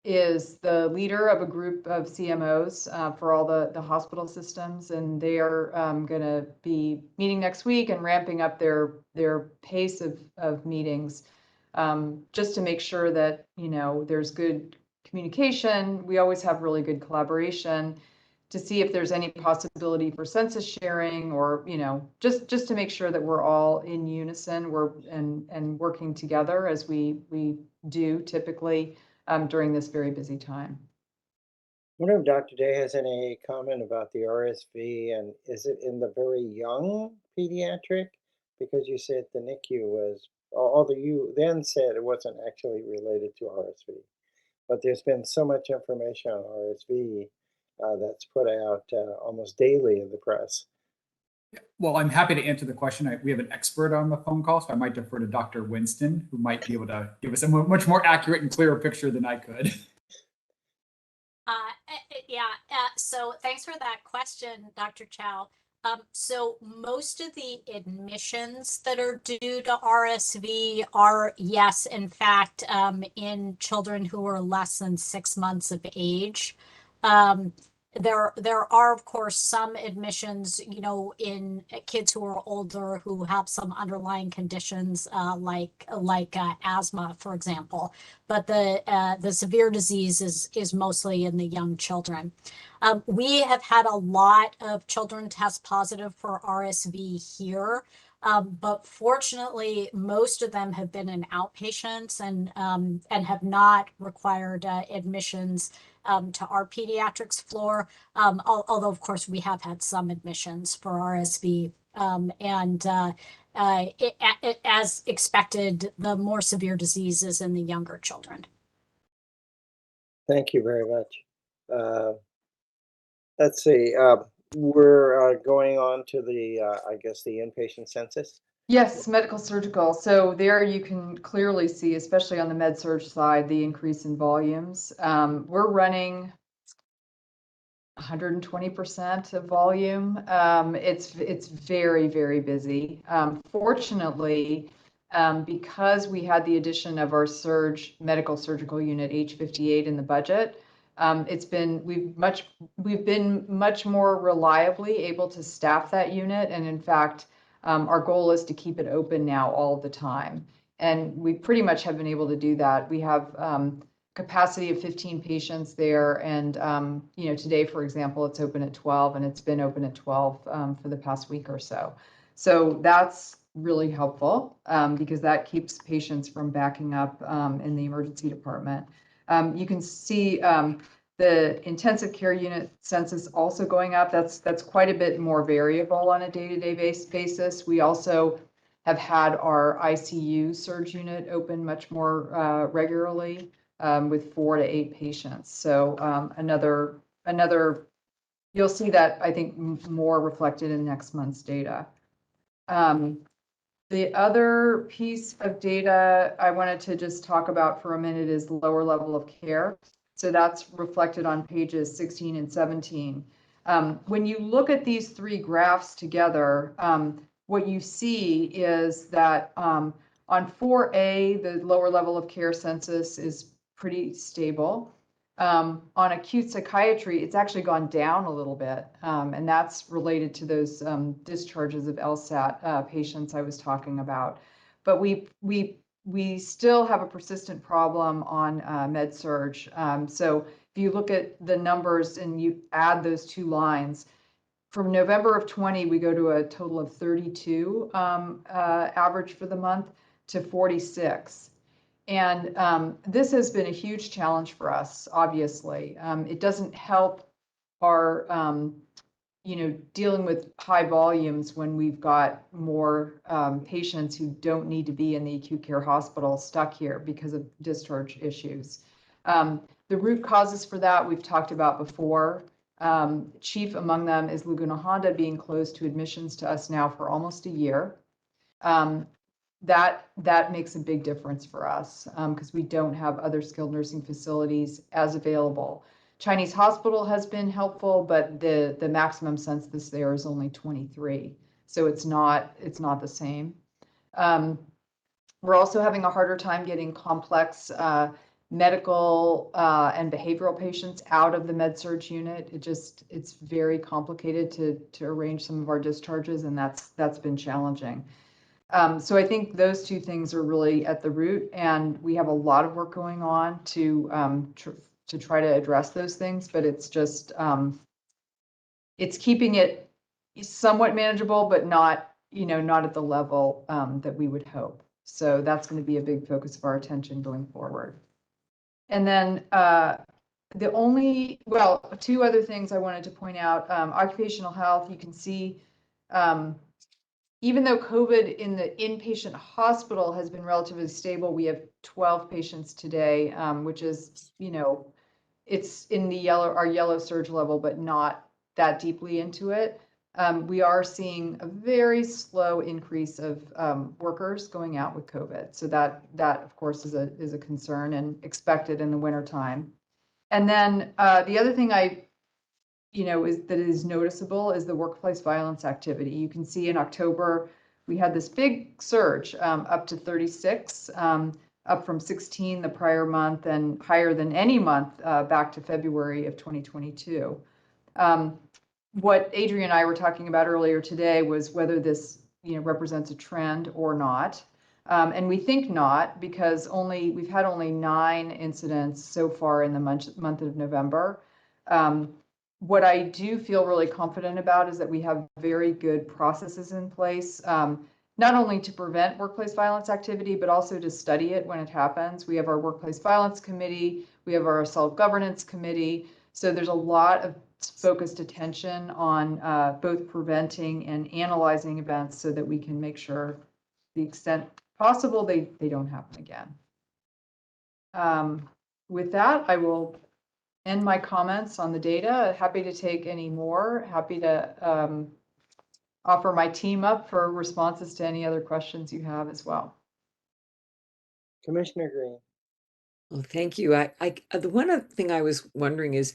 is the leader of a group of CMOs for all the hospital systems, and they are going to be meeting next week and ramping up their pace of meetings just to make sure that there's good communication. We always have really good collaboration to see if there's any possibility for census sharing or, just to make sure that we're all in unison and working together as we do typically during this very busy time. I wonder if Dr. Day has any comment about the RSV, and is it in the very young pediatric? Because you said the NICU was, although you then said it wasn't actually related to RSV, but there's been so much information on RSV that's put out almost daily in the press. Well, I'm happy to answer the question. We have an expert on the phone call, so I might defer to Dr. Winston, who might be able to give us a much more accurate and clearer picture than I could. So thanks for that question, Dr. Chow. So most of the admissions that are due to RSV are, yes, in fact, in children who are less than 6 months of age. There are, of course, some admissions, in kids who are older who have some underlying conditions, like asthma, for example. But the severe disease is mostly in the young children. We have had a lot of children test positive for RSV here. But fortunately, most of them have been in outpatients and have not required admissions to our pediatrics floor. Although, of course, we have had some admissions for RSV. As expected, the more severe disease is in the younger children. Thank you very much. Let's see. We're going on to the, I guess, the inpatient census. Yes, medical surgical. So there you can clearly see, especially on the med surg side, the increase in volumes. We're running 120% of volume. It's very, very busy. Fortunately, because we had the addition of our medical surgical unit H58 in the budget, we've been much more reliably able to staff that unit, and in fact, our goal is to keep it open now all the time. And we pretty much have been able to do that. We have capacity of 15 patients there. And, today, for example, it's open at 12, and it's been open at 12 for the past week or so. So that's really helpful because that keeps patients from backing up in the emergency department. You can see the intensive care unit census also going up. That's quite a bit more variable on a day-to-day basis. We also have had our ICU surge unit open much more regularly with 4 to 8 patients. So another, you'll see that, I think, more reflected in next month's data. The other piece of data I wanted to just talk about for a minute is lower level of care. So that's reflected on pages 16 and 17. When you look at these 3 graphs together, what you see is that on 4A, the lower level of care census is pretty stable. On acute psychiatry, it's actually gone down a little bit, and that's related to those discharges of LSAT patients I was talking about. But we still have a persistent problem on med surg. So if you look at the numbers and you add those 2 lines, from November of 20, we go to a total of 32 average for the month to 46. And this has been a huge challenge for us, obviously. It doesn't help our dealing with high volumes when we've got more patients who don't need to be in the acute care hospital stuck here because of discharge issues. The root causes for that we've talked about before. Chief among them is Laguna Honda being closed to admissions to us now for almost a year. That makes a big difference for us because we don't have other skilled nursing facilities as available. Chinese hospital has been helpful, but the maximum census there is only 23. So it's not the same. We're also having a harder time getting complex medical and behavioral patients out of the med surg unit. It's very complicated to arrange some of our discharges, and that's been challenging. So I think those 2 things are really at the root, and we have a lot of work going on to try to address those things, but it's just, it's keeping it somewhat manageable, but not at the level that we would hope. So that's going to be a big focus of our attention going forward. And then 2 other things I wanted to point out, occupational health, you can see, even though COVID in the inpatient hospital has been relatively stable, we have 12 patients today, which is, it's in the our yellow surge level, but not that deeply into it. We are seeing a very slow increase of workers going out with COVID. So that of course is a concern and expected in the wintertime. And then the other thing is noticeable is the workplace violence activity. You can see in October, we had this big surge up to 36, up from 16 the prior month and higher than any month back to February of 2022. What Adrian and I were talking about earlier today was whether this represents a trend or not. And we think not, because we've had only 9 incidents so far in the month of November. What I do feel really confident about is that we have very good processes in place, not only to prevent workplace violence activity, but also to study it when it happens. We have our workplace violence committee, we have our self-governance committee. So there's a lot of focused attention on both preventing and analyzing events so that we can make sure the extent possible they don't happen again. With that, I will end my comments on the data. Happy to take any more. Happy to offer my team up for responses to any other questions you have as well. Commissioner Green. Well, thank you. The one other thing I was wondering is,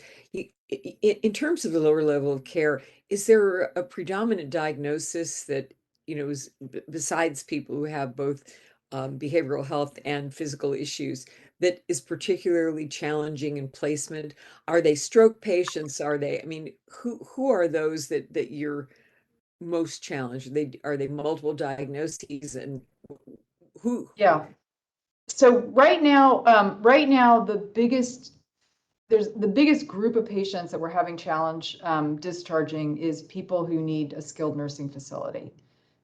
in terms of the lower level of care, is there a predominant diagnosis that, is besides people who have both behavioral health and physical issues that is particularly challenging in placement? Are they stroke patients? Are they, who are those that you're most challenged? Are they multiple diagnoses, and who? Yeah. So right now, the biggest group of patients that we're having challenge discharging is people who need a skilled nursing facility.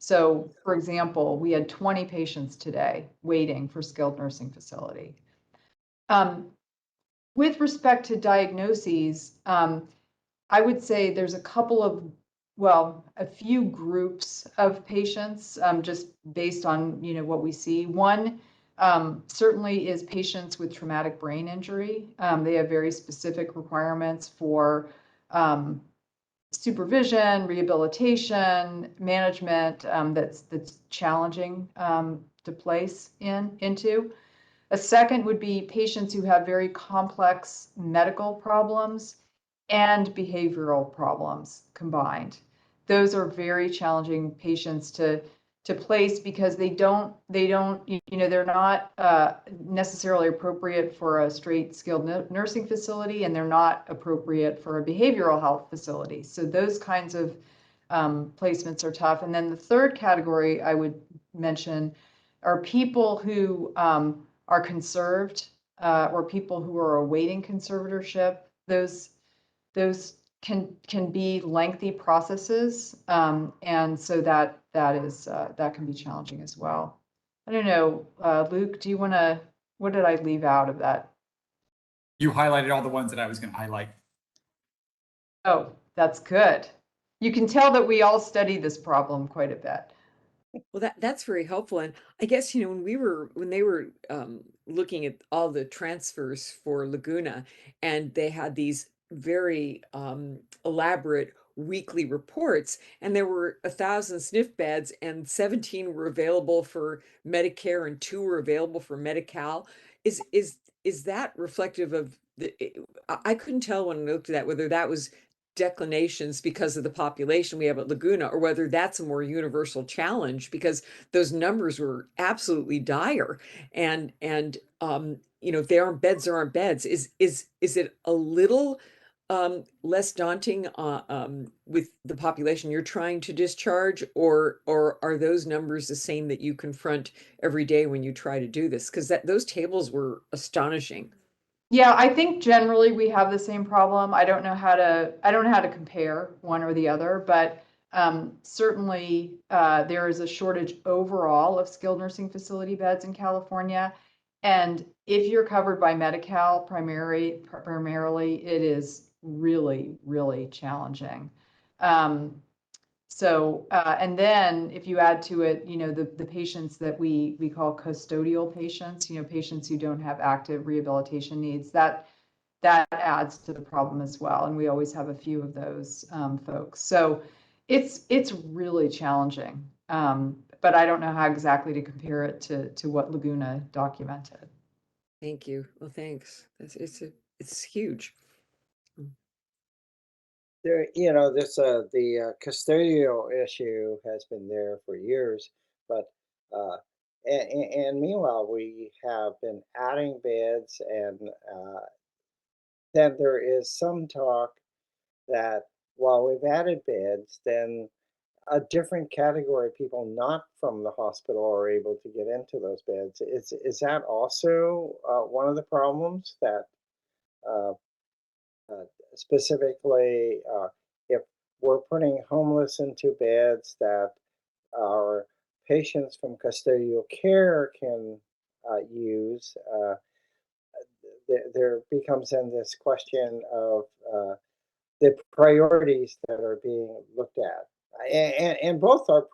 So, for example, we had 20 patients today waiting for skilled nursing facility. With respect to diagnoses, I would say there's a few groups of patients, just based on what we see. One certainly is patients with traumatic brain injury. They have very specific requirements for supervision, rehabilitation, management that's challenging to place into. A second would be patients who have very complex medical problems and behavioral problems combined. Those are very challenging patients to place because they're not necessarily appropriate for a straight skilled nursing facility, and they're not appropriate for a behavioral health facility. So those kinds of placements are tough. And then the third category I would mention are people who are conserved or people who are awaiting conservatorship. Those can be lengthy processes, and so that can be challenging as well. I don't know, Luke, what did I leave out of that? You highlighted all the ones that I was going to highlight. Oh, that's good. You can tell that we all study this problem quite a bit. Well, that's very helpful. And I guess, when they were looking at all the transfers for Laguna, and they had these very elaborate weekly reports, and there were 1,000 SNF beds, and 17 were available for Medicare and 2 were available for Medi-Cal. Is that reflective of I couldn't tell when I looked at that whether that was declinations because of the population we have at Laguna, or whether that's a more universal challenge, because those numbers were absolutely dire. And if there aren't beds, there aren't beds. Is it a little less daunting with the population you're trying to discharge, or are those numbers the same that you confront every day when you try to do this? Because those tables were astonishing. Yeah, I think generally we have the same problem. I don't know how to compare one or the other, but certainly there is a shortage overall of skilled nursing facility beds in California. And if you're covered by Medi-Cal primarily, it is really, really challenging. And then if you add to it, the patients that we call custodial patients, patients who don't have active rehabilitation needs, that adds to the problem as well. And we always have a few of those folks. So it's really challenging. But I don't know how exactly to compare it to what Laguna documented. Thank you. Well, thanks. It's huge. there, the custodial issue has been there for years, but and meanwhile we have been adding beds, and then there is some talk that while we've added beds, then a different category of people not from the hospital are able to get into those beds. Is that also one of the problems that uh, uh, specifically if we're putting homeless into beds that our patients from custodial care can use, there becomes then this question of the priorities that are being looked at. And both are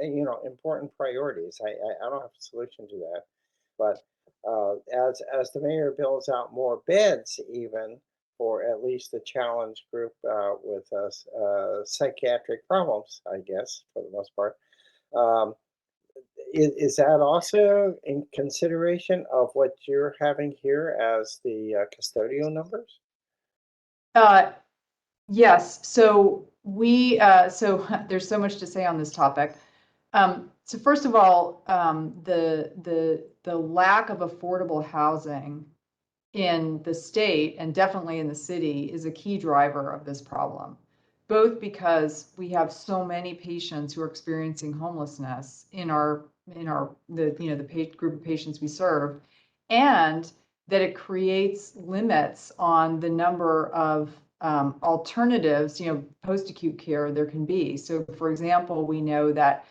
important priorities. I don't have a solution to that. But as the mayor builds out more beds, even for at least the challenge group with psychiatric problems, I guess, for the most part, um, is that also in consideration of what you're having here as the custodial numbers? Yes, so so there's so much to say on this topic. So first of all, the lack of affordable housing in the state and definitely in the city is a key driver of this problem, both because we have so many patients who are experiencing homelessness in the group of patients we serve, and that it creates limits on the number of alternatives, post-acute care there can be. So for example, we know that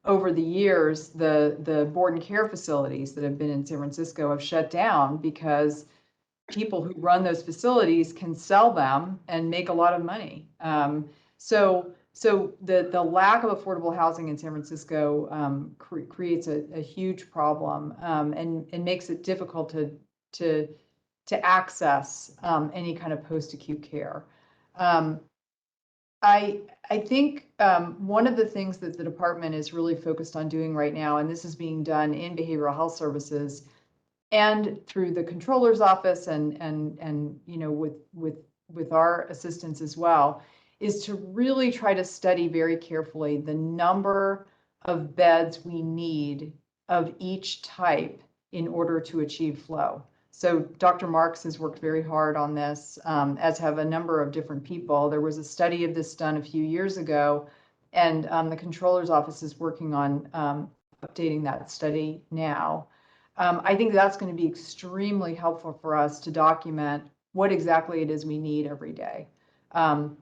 over the years, the board and care facilities that have been in San Francisco have shut down because people who run those facilities can sell them and make a lot of money. So the lack of affordable housing in San Francisco creates a huge problem and makes it difficult to access any kind of post-acute care. I think one of the things that the department is really focused on doing right now, and this is being done in behavioral health services and through the controller's office and with our assistance as well, is to really try to study very carefully the number of beds we need of each type in order to achieve flow. So Dr. Marks has worked very hard on this, as have a number of different people. There was a study of this done a few years ago, and the controller's office is working on updating that study now. I think that's going to be extremely helpful for us to document what exactly it is we need every day. And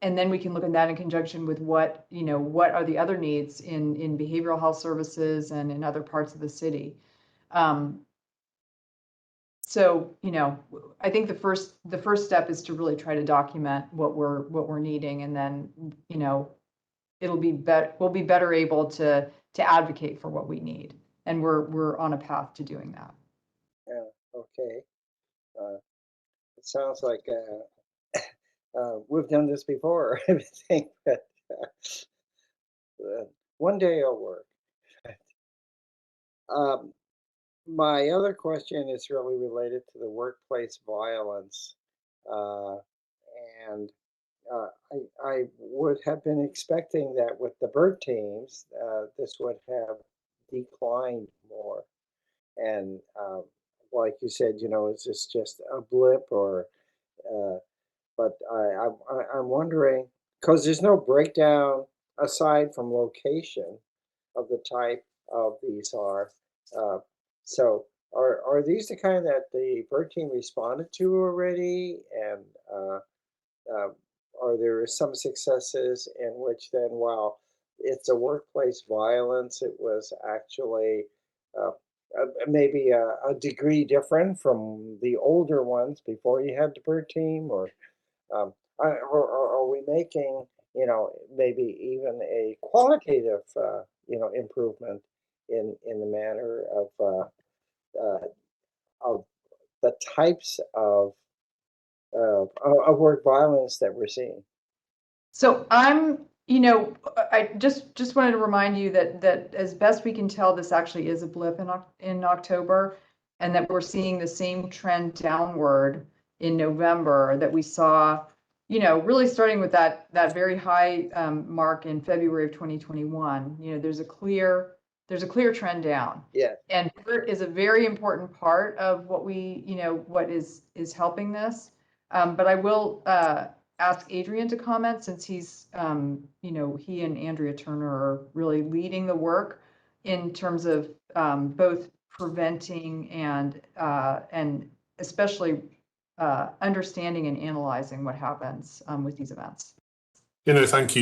then we can look at that in conjunction with what are the other needs in behavioral health services and in other parts of the city. So, I think the first step is to really try to document what we're needing, and then, we'll be better able to advocate for what we need. And we're on a path to doing that. Yeah, okay. It sounds like we've done this before, I think, but one day it'll work. Um, my other question is really related to the workplace violence. Uh, and I would have been expecting that with the bird teams, this would have declined more. And like you said, is this just a blip or? Uh, but I'm wondering because there's no breakdown aside from location of the type of these are. Uh, so are these the kind that the bird team responded to already? And uh, are there some successes in which then, while it's a workplace violence, it was actually maybe a degree different from the older ones before you had the bird team, or are we making, maybe even a qualitative, improvement in the manner of the types of work violence that we're seeing? So I just wanted to remind you that as best we can tell, this actually is a blip in October, and that we're seeing the same trend downward in November that we saw, really starting with that very high mark in February of 2021. There's a clear trend down. Yeah. And BERT is a very important part of what what is helping this. But I will ask Adrian to comment, since he's, he and Andrea Turner are really leading the work in terms of both preventing and especially understanding and analyzing what happens with these events. Thank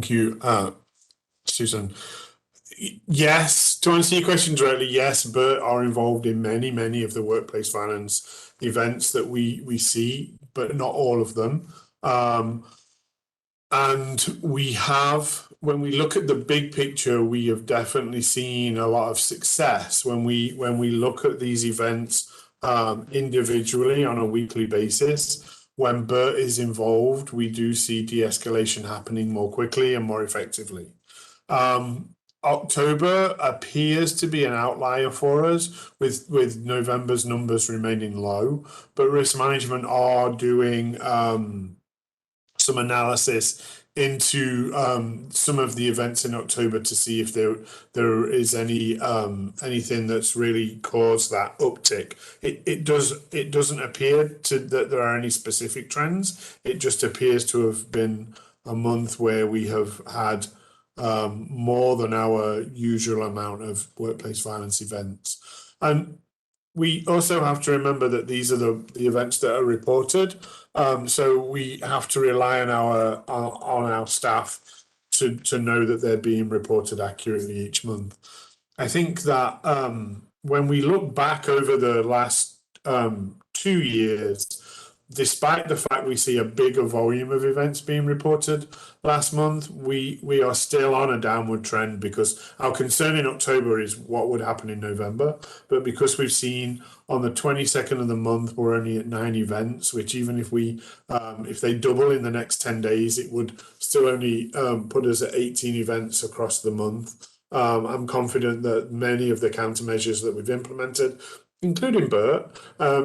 you, Susan. Yes, to answer your question directly, yes, BERT are involved in many of the workplace violence events that we see, but not all of them. And we have, when we look at the big picture, we have definitely seen a lot of success when we look at these events individually on a weekly basis. When BERT is involved, we do see de-escalation happening more quickly and more effectively. October appears to be an outlier for us, with November's numbers remaining low, but risk management are doing some analysis into some of the events in October to see if there is anything that's really caused that uptick. It doesn't appear that there are any specific trends. It just appears to have been a month where we have had more than our usual amount of workplace violence events. And we also have to remember that these are the events that are reported. So we have to rely on our staff to know that they're being reported accurately each month. I think that when we look back over the last 2 years, despite the fact we see a bigger volume of events being reported last month, we are still on a downward trend, because our concern in October is what would happen in November. But because we've seen on the 22nd of the month, we're only at 9 events, which even if if they double in the next 10 days, it would still only put us at 18 events across the month. I'm confident that many of the countermeasures that we've implemented, including BERT,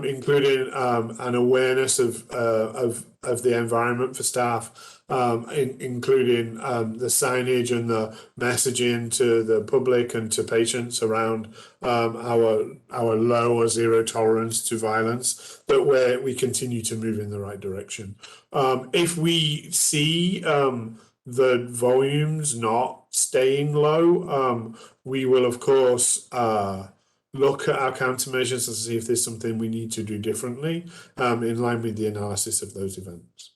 including an awareness of the environment for staff, including the signage and the messaging to the public and to patients around our low or zero tolerance to violence, that we continue to move in the right direction. If we see the volumes not staying low, we will of course look at our countermeasures and see if there's something we need to do differently in line with the analysis of those events.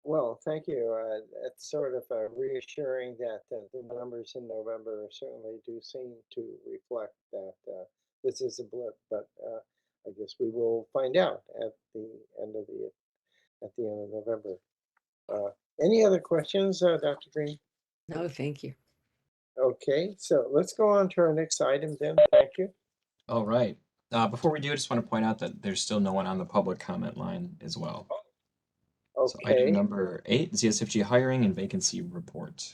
Well, thank you. It's sort of reassuring that the numbers in November certainly do seem to reflect that this is a blip, but I guess we will find out at the end of November. Any other questions, Dr. Green? No, thank you. Okay, so let's go on to our next item then. Thank you. All right. Before we do, I just want to point out that there's still no one on the public comment line as well. So item Okay. number 8, ZSFG hiring and vacancy report.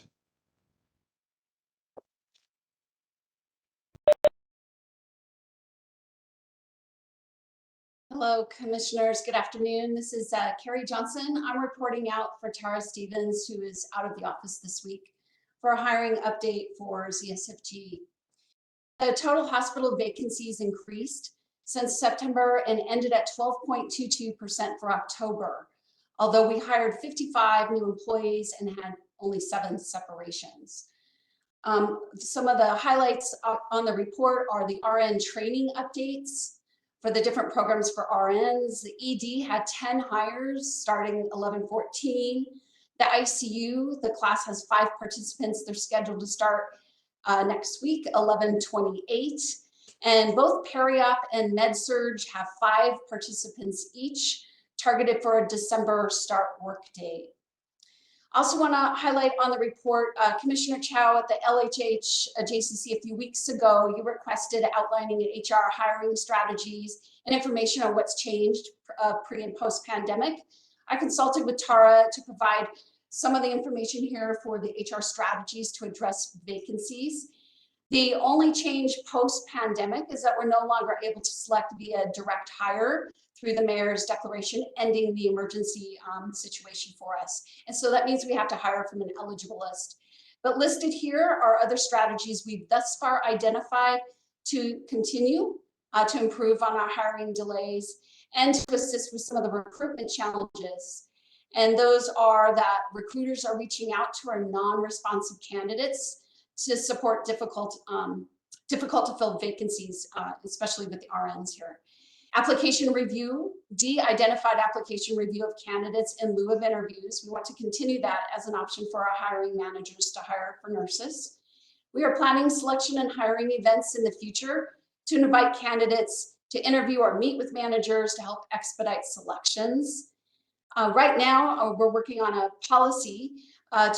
Hello, commissioners. Good afternoon. This is Carrie Johnson. I'm reporting out for Tara Stevens, who is out of the office this week, for a hiring update for ZSFG. The total hospital vacancies increased since September and ended at 12.22% for October, although we hired 55 new employees and had only 7 separations. Some of the highlights on the report are the RN training updates for the different programs for RNs. The ED had 10 hires starting 11/14. The ICU, the class has 5 participants. They're scheduled to start next week, 11/28. And both Peri-Op and Med-Surg have 5 participants each, targeted for a December start work date. Also want to highlight on the report, Commissioner Chow at the LHH JCC a few weeks ago, you requested outlining HR hiring strategies and information on what's changed pre and post pandemic. I consulted with Tara to provide some of the information here for the HR strategies to address vacancies. The only change post-pandemic is that we're no longer able to select via direct hire through the mayor's declaration, ending the emergency situation for us. And so that means we have to hire from an eligible list. But listed here are other strategies we've thus far identified to continue to improve on our hiring delays and to assist with some of the recruitment challenges. And those are that recruiters are reaching out to our non-responsive candidates to support difficult to fill vacancies, especially with the RNs here. Application review, de-identified application review of candidates in lieu of interviews. We want to continue that as an option for our hiring managers to hire for nurses. We are planning selection and hiring events in the future to invite candidates to interview or meet with managers to help expedite selections. Right now, we're working on a policy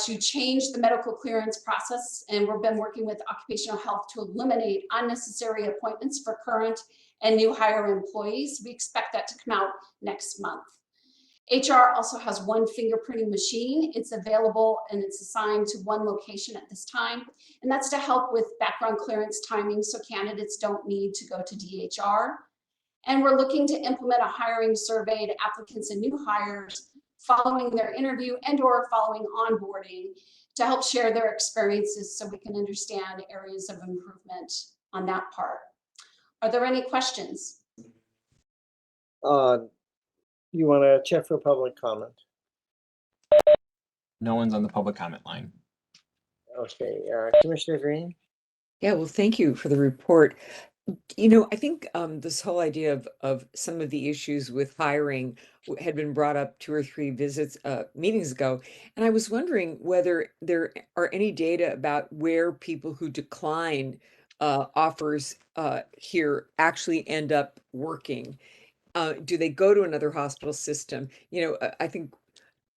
to change the medical clearance process, and we've been working with occupational health to eliminate unnecessary appointments for current and new hire employees. We expect that to come out next month. HR also has one fingerprinting machine. It's available and it's assigned to one location at this time, and that's to help with background clearance timing so candidates don't need to go to DHR. And we're looking to implement a hiring survey to applicants and new hires following their interview and or following onboarding to help share their experiences so we can understand areas of improvement on that part. Are there any questions? You want to check for public comment? No one's on the public comment line. Okay, Commissioner Green? Yeah, well, thank you for the report. You know, I think this whole idea of some of the issues with hiring had been brought up 2 or 3 meetings ago, and I was wondering whether there are any data about where people who decline offers here actually end up working. Do they go to another hospital system? You know, I think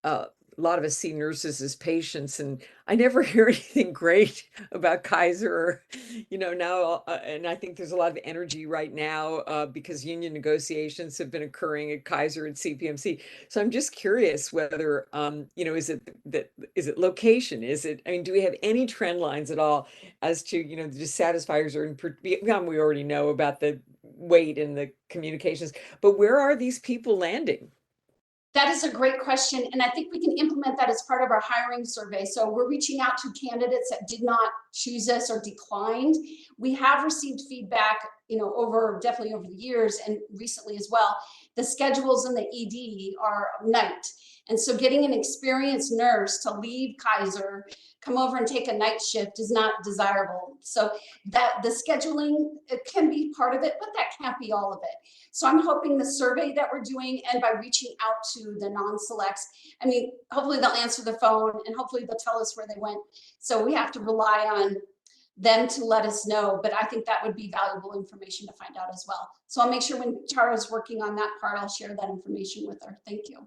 a lot of us see nurses as patients, and I never hear anything great about Kaiser, or, you know, now, and I think there's a lot of energy right now because union negotiations have been occurring at Kaiser and CPMC. So I'm just curious whether, you know, is it location? Is it, I mean, do we have any trend lines at all as to, you know, the dissatisfiers, or beyond we already know about the weight and the communications, but where are these people landing? That is a great question, and I think we can implement that as part of our hiring survey. So we're reaching out to candidates that did not choose us or declined. We have received feedback, you know, definitely over the years and recently as well. The schedules in the ED are night, and so getting an experienced nurse to leave Kaiser, come over and take a night shift is not desirable. So that the scheduling, it can be part of it, but that can't be all of it. So I'm hoping the survey that we're doing, and by reaching out to the non-selects, I mean, hopefully they'll answer the phone and hopefully they'll tell us where they went. So we have to rely on them to let us know, but I think that would be valuable information to find out as well. So I'll make sure when Tara's working on that part, I'll share that information with her. Thank you.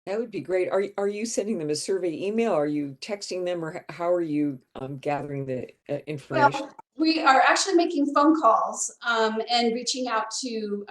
That would be great. Are you sending them a survey email? Are you texting them, or how are you gathering the information? Well, we are actually making phone calls and reaching out to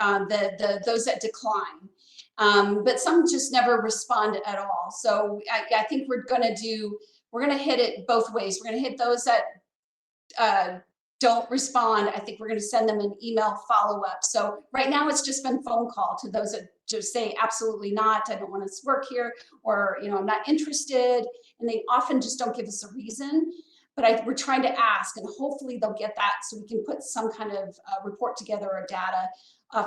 those that decline, but some just never respond at all. So I think we're going to hit it both ways. We're going to hit those that don't respond. I think we're going to send them an email follow-up. So right now it's just been phone call to those that just say absolutely not, I don't want to work here, or, you know, I'm not interested, and they often just don't give us a reason. But we're trying to ask, and hopefully they'll get that so we can put some kind of report together or data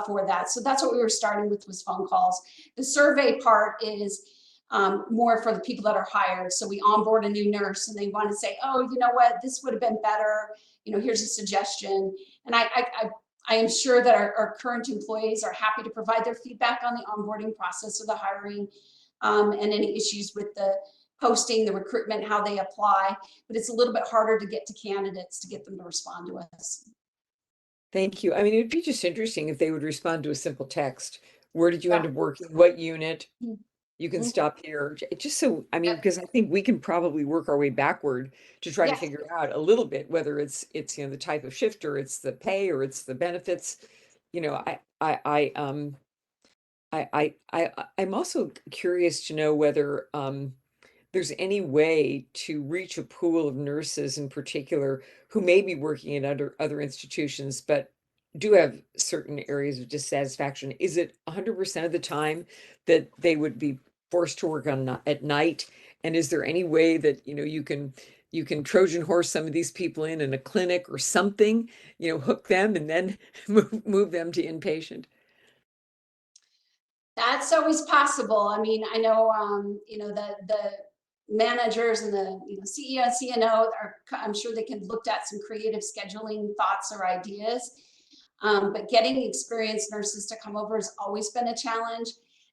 for that. So that's what we were starting with, was phone calls. The survey part is more for the people that are hired. So we onboard a new nurse and they want to say, oh, you know what, this would have been better. You know, here's a suggestion. And I am sure that our current employees are happy to provide their feedback on the onboarding process or the hiring and any issues with the posting, the recruitment, how they apply. But it's a little bit harder to get to candidates to get them to respond to us. Thank you. I mean, it'd be just interesting if they would respond to a simple text. Where did you end up working? What unit? You can stop here. Just so, I mean, because I think we can probably work our way backward to try to figure out a little bit whether it's you know, the type of shift, or it's the pay, or it's the benefits. You know, I'm also curious to know whether there's any way to reach a pool of nurses in particular who may be working in other institutions, but do have certain areas of dissatisfaction. Is it 100% of the time that they would be forced to work at night? And is there any way that, you can Trojan horse some of these people in a clinic or something, hook them and then move them to inpatient? That's always possible. I mean, I know, the managers and the CEO and CNO are, I'm sure they can looked at some creative scheduling thoughts or ideas. But getting experienced nurses to come over has always been a challenge.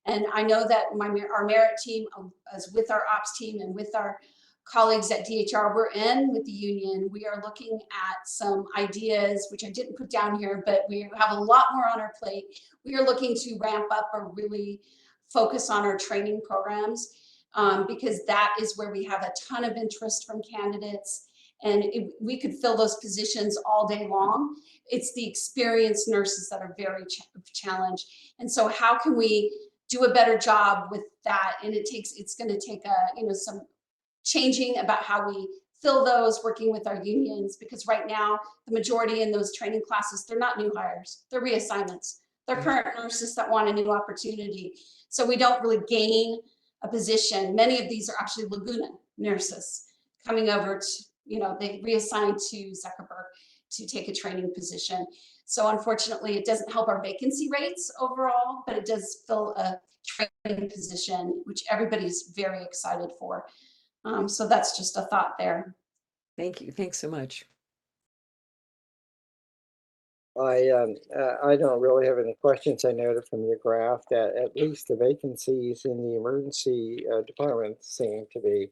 And I know that our merit team, as with our ops team and with our colleagues at DHR, we're in with the union. We are looking at some ideas, which I didn't put down here, but we have a lot more on our plate. We are looking to ramp up or really focus on our training programs, because that is where we have a ton of interest from candidates. And we could fill those positions all day long. It's the experienced nurses that are very challenged. And so how can we do a better job with that? And it's going to take some changing about how we fill those, working with our unions, because right now the majority in those training classes, they're not new hires, they're reassignments. They're current nurses that want a new opportunity. So we don't really gain a position. Many of these are actually Laguna nurses coming over to, they reassigned to Zuckerberg to take a training position. So unfortunately, it doesn't help our vacancy rates overall, but it does fill a training position, which everybody's very excited for. So that's just a thought there. Thank you. Thanks so much. I don't really have any questions. I noted from your graph that at least the vacancies in the emergency department seem to be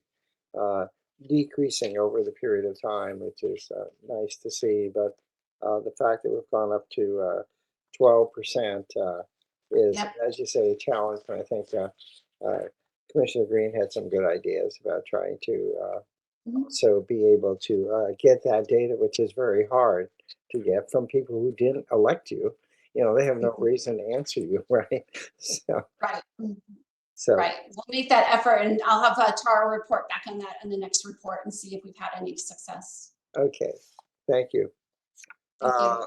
decreasing over the period of time, which is nice to see. But the fact that we've gone up to 12% is, Yep. as you say, a challenge. And I think Commissioner Green had some good ideas about trying to also be able to get that data, which is very hard to get from people who didn't elect you. They have no reason to answer you, right? Right. So Right. We'll make that effort, and I'll have Tara report back on that in the next report and see if we've had any success. okay, thank you. Thank you.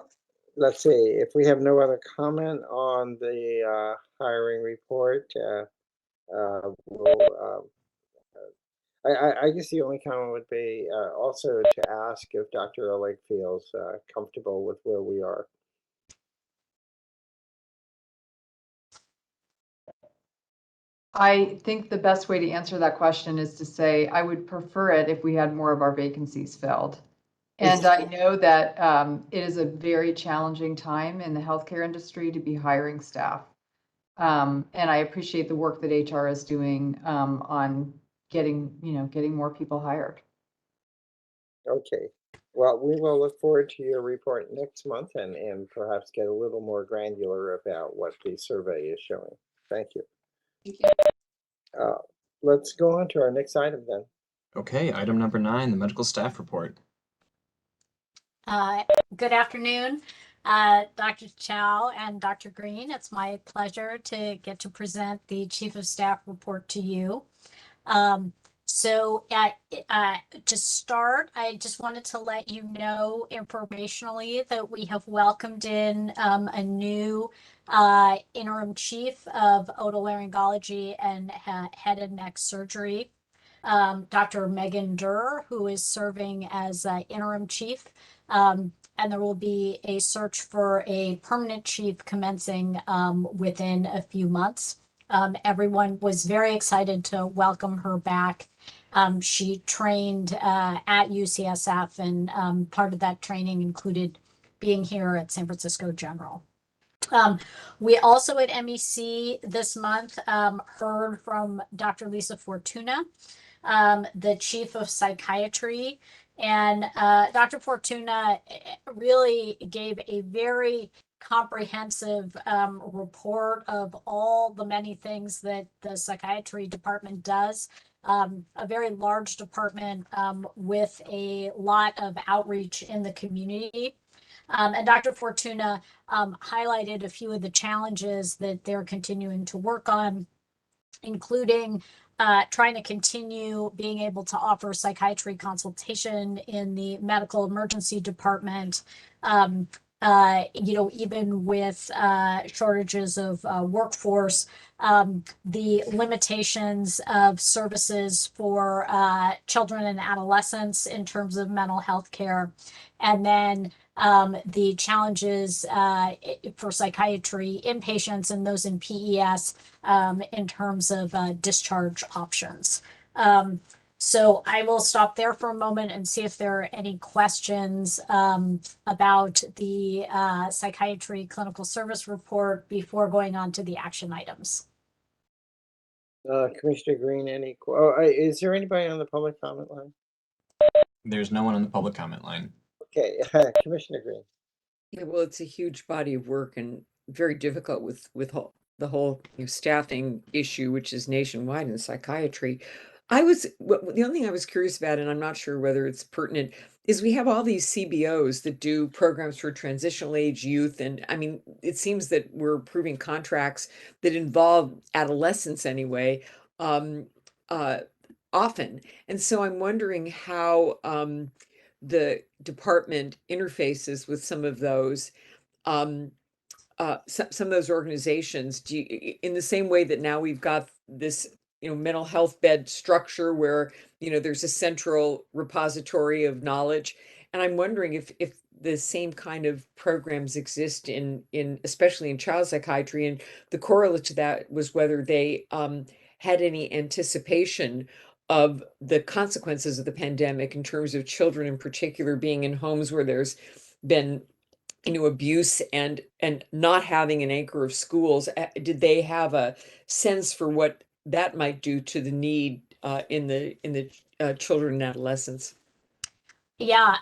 Let's see, if we have no other comment on the hiring report, we'll, I guess the only comment would be also to ask if Dr. Oleg feels comfortable with where we are. I think the best way to answer that question is to say, I would prefer it if we had more of our vacancies filled. And I know that it is a very challenging time in the healthcare industry to be hiring staff. And I appreciate the work that HR is doing on getting more people hired. Okay, well, we will look forward to your report next month and perhaps get a little more granular about what the survey is showing. Thank you. Thank you. Let's go on to our next item then. Okay, item number 9, the medical staff report. Good afternoon, Dr. Chow and Dr. Green. It's my pleasure to get to present the Chief of Staff report to you. To start, I just wanted to let you know informationally that we have welcomed in a new interim chief of otolaryngology and head and neck surgery, Dr. Megan Durr, who is serving as interim chief. And there will be a search for a permanent chief commencing within a few months. Everyone was very excited to welcome her back. She trained at UCSF, and part of that training included being here at San Francisco General. We also at MEC this month heard from Dr. Lisa Fortuna, the chief of psychiatry. And Dr. Fortuna really gave a very comprehensive report of all the many things that the psychiatry department does. A very large department with a lot of outreach in the community. And Dr. Fortuna highlighted a few of the challenges that they're continuing to work on, including trying to continue being able to offer psychiatry consultation in the medical emergency department. Even with shortages of workforce, the limitations of services for children and adolescents in terms of mental health care, and then the challenges for psychiatry inpatients and those in PES in terms of discharge options. So I will stop there for a moment and see if there are any questions about the psychiatry clinical service report before going on to the action items. Commissioner Green, is there anybody on the public comment line? There's no one on the public comment line. Okay, Commissioner Green. Yeah, well, it's a huge body of work and very difficult with the whole staffing issue, which is nationwide in psychiatry. The only thing I was curious about, and I'm not sure whether it's pertinent, is we have all these CBOs that do programs for transitional age youth. And I mean, it seems that we're approving contracts that involve adolescents anyway, often. And so I'm wondering how the department interfaces with some of those. Some of those organizations, in the same way that now we've got this mental health bed structure where there's a central repository of knowledge, and I'm wondering if the same kind of programs exist in especially in child psychiatry, and the correlate to that was whether they had any anticipation of the consequences of the pandemic in terms of children in particular being in homes where there's been abuse and not having an anchor of schools. Did they have a sense for what that might do to the need in the children and adolescents? Yeah,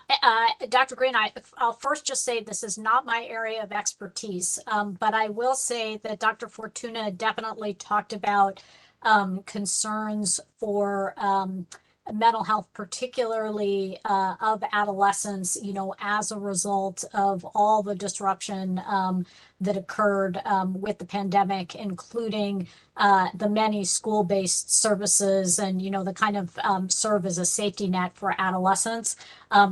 Dr. Green, I'll first just say this is not my area of expertise, but I will say that Dr. Fortuna definitely talked about concerns for mental health, particularly of adolescents, as a result of all the disruption that occurred with the pandemic, including the many school-based services and, the kind of serve as a safety net for adolescents.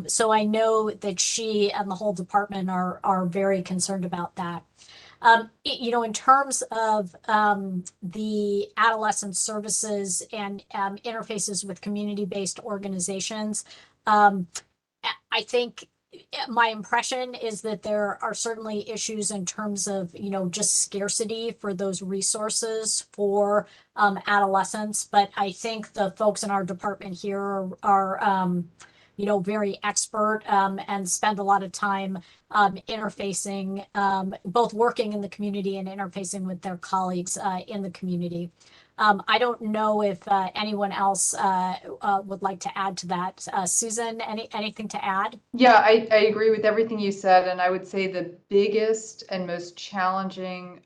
So I know that she and the whole department are very concerned about that. In terms of the adolescent services and interfaces with community-based organizations, I think my impression is that there are certainly issues in terms of, just scarcity for those resources for adolescents. But I think the folks in our department here are very expert and spend a lot of time interfacing, both working in the community and interfacing with their colleagues in the community. I don't know if anyone else would like to add to that. Susan, anything to add? Yeah, I agree with everything you said. And I would say the biggest and most challenging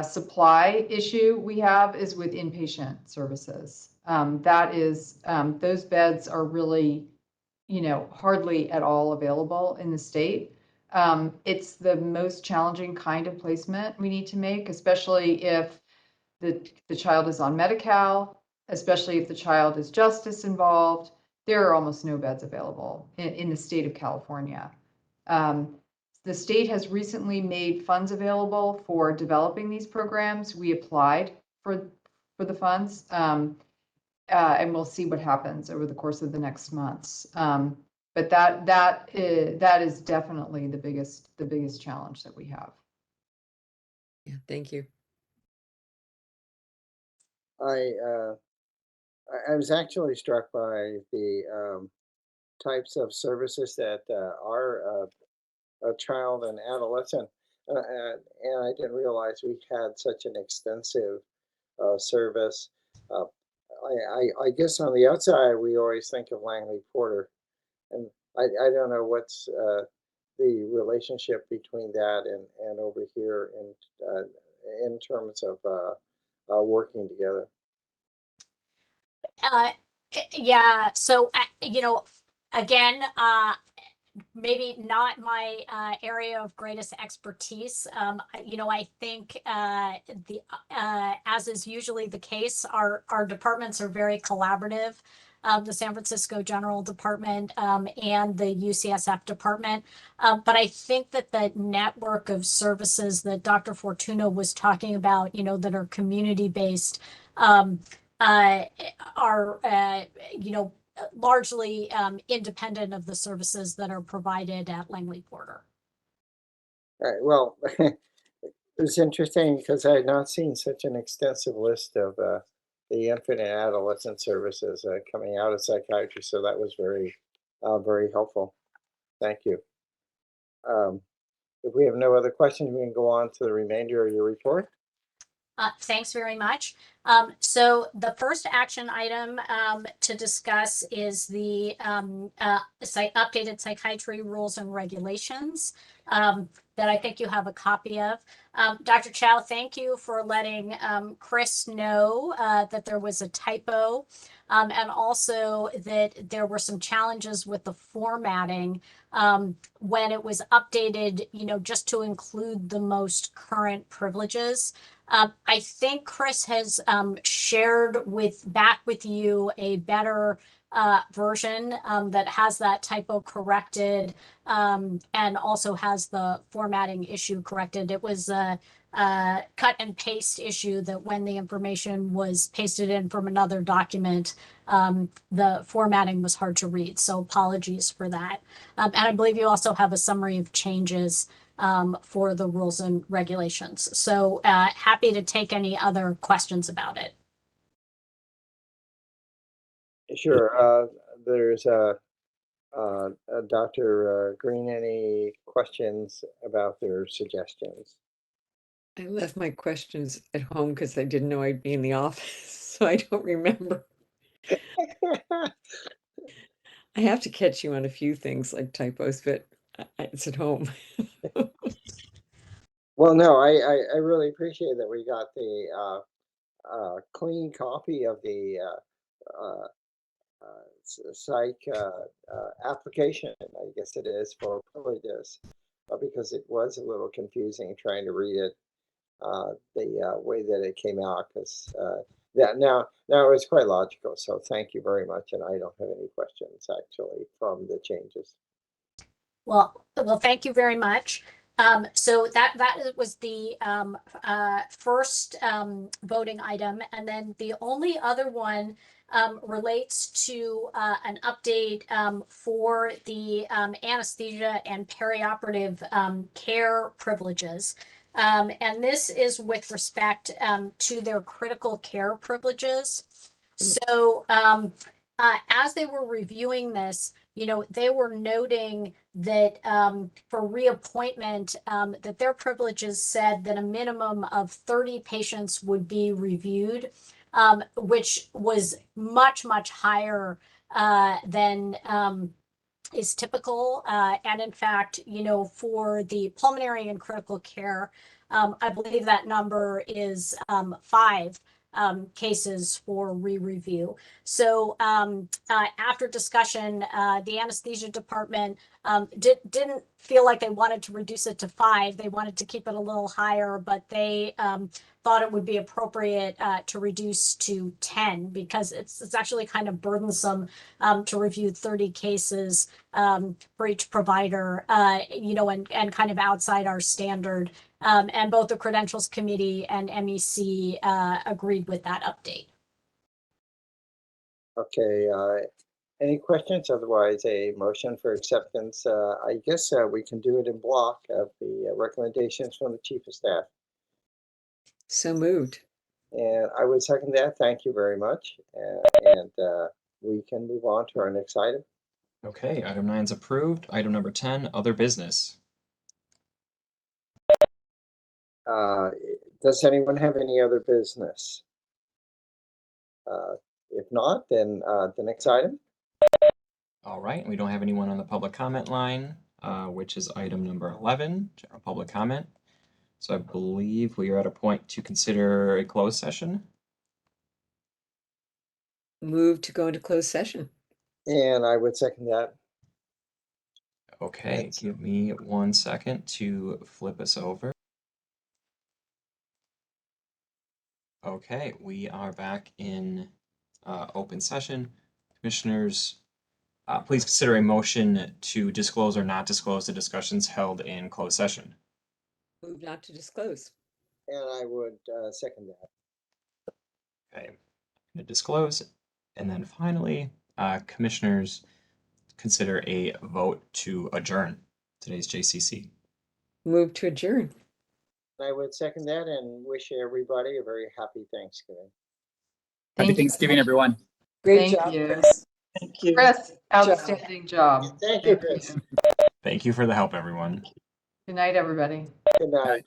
supply issue we have is with inpatient services. Those beds are really, hardly at all available in the state. It's the most challenging kind of placement we need to make, especially if the child is on Medi-Cal, especially if the child is justice involved. There are almost no beds available in the state of California. The state has recently made funds available for developing these programs. We applied for the funds, and we'll see what happens over the course of the next months. But that is definitely the biggest challenge that we have. Yeah, thank you. I was actually struck by the types of services that are a child and adolescent, and I didn't realize we had such an extensive service. I guess on the outside we always think of Langley Porter, and I don't know what's the relationship between that and over here in terms of working together. Yeah. So, again, maybe not my area of greatest expertise. I think as is usually the case, our departments are very collaborative. The San Francisco General Department and the UCSF Department. But I think that the network of services that Dr. Fortuna was talking about, that are community-based, are, largely independent of the services that are provided at Langley Porter. All right, well, it was interesting because I had not seen such an extensive list of the infant and adolescent services coming out of psychiatry, so that was very, very helpful. Thank you. If we have no other questions, we can go on to the remainder of your report. Thanks very much. So the first action item to discuss is the updated psychiatry rules and regulations that I think you have a copy of. Dr. Chow, thank you for letting Chris know that there was a typo and also that there were some challenges with the formatting when it was updated, just to include the most current privileges. I think Chris has shared back with you a better version that has that typo corrected and also has the formatting issue corrected. It was a cut and paste issue that when the information was pasted in from another document, the formatting was hard to read. So apologies for that. And I believe you also have a summary of changes for the rules and regulations. So happy to take any other questions about it. Sure. There's Dr. Green, any questions about their suggestions? I left my questions at home because I didn't know I'd be in the office, so I don't remember. I have to catch you on a few things like typos, but it's at home. Well, no, I really appreciate that we got the clean copy of the psych application, I guess it is, for privileges, because it was a little confusing trying to read it the way that it came out, because now it's quite logical. So thank you very much, and I don't have any questions actually from the changes. Well, thank you very much. So that was the first voting item, and then the only other one relates to an update for the anesthesia and perioperative care privileges. And this is with respect to their critical care privileges. So as they were reviewing this, they were noting that for reappointment, that their privileges said that a minimum of 30 patients would be reviewed, which was much, much higher than is typical. And in fact, for the pulmonary and critical care, I believe that number is 5 cases for re-review. So after discussion, the anesthesia department didn't feel like they wanted to reduce it to 5. They wanted to keep it a little higher, but they thought it would be appropriate to reduce to 10 because it's actually kind of burdensome to review 30 cases for each provider, and kind of outside our standard. And both the Credentials Committee and MEC agreed with that update. Okay. Any questions? Otherwise, a motion for acceptance. I guess we can do it in block of the recommendations from the Chief of Staff. So moved. And I would second that. Thank you very much. And we can move on to our next item. Okay, item 9 is approved. Item number 10, other business. Does anyone have any other business? If not, then the next item. All right, we don't have anyone on the public comment line, which is item number 11, general public comment. So I believe we are at a point to consider a closed session. Move to go into closed session. And I would second that. Okay, give me 1 second to flip us over. Okay, we are back in open session. Commissioners, please consider a motion to disclose or not disclose the discussions held in closed session. Move not to disclose. And I would second that. Okay, I'm going to disclose. And then finally, commissioners, consider a vote to adjourn today's JCC. Move to adjourn. I would second that and wish everybody a very happy Thanksgiving. Happy Thank you. Thanksgiving, everyone. Great Thank job, you. Chris. Thank you. Chris, outstanding job. Thank you, Chris. Thank you for the help, everyone. Good night, everybody. Good night.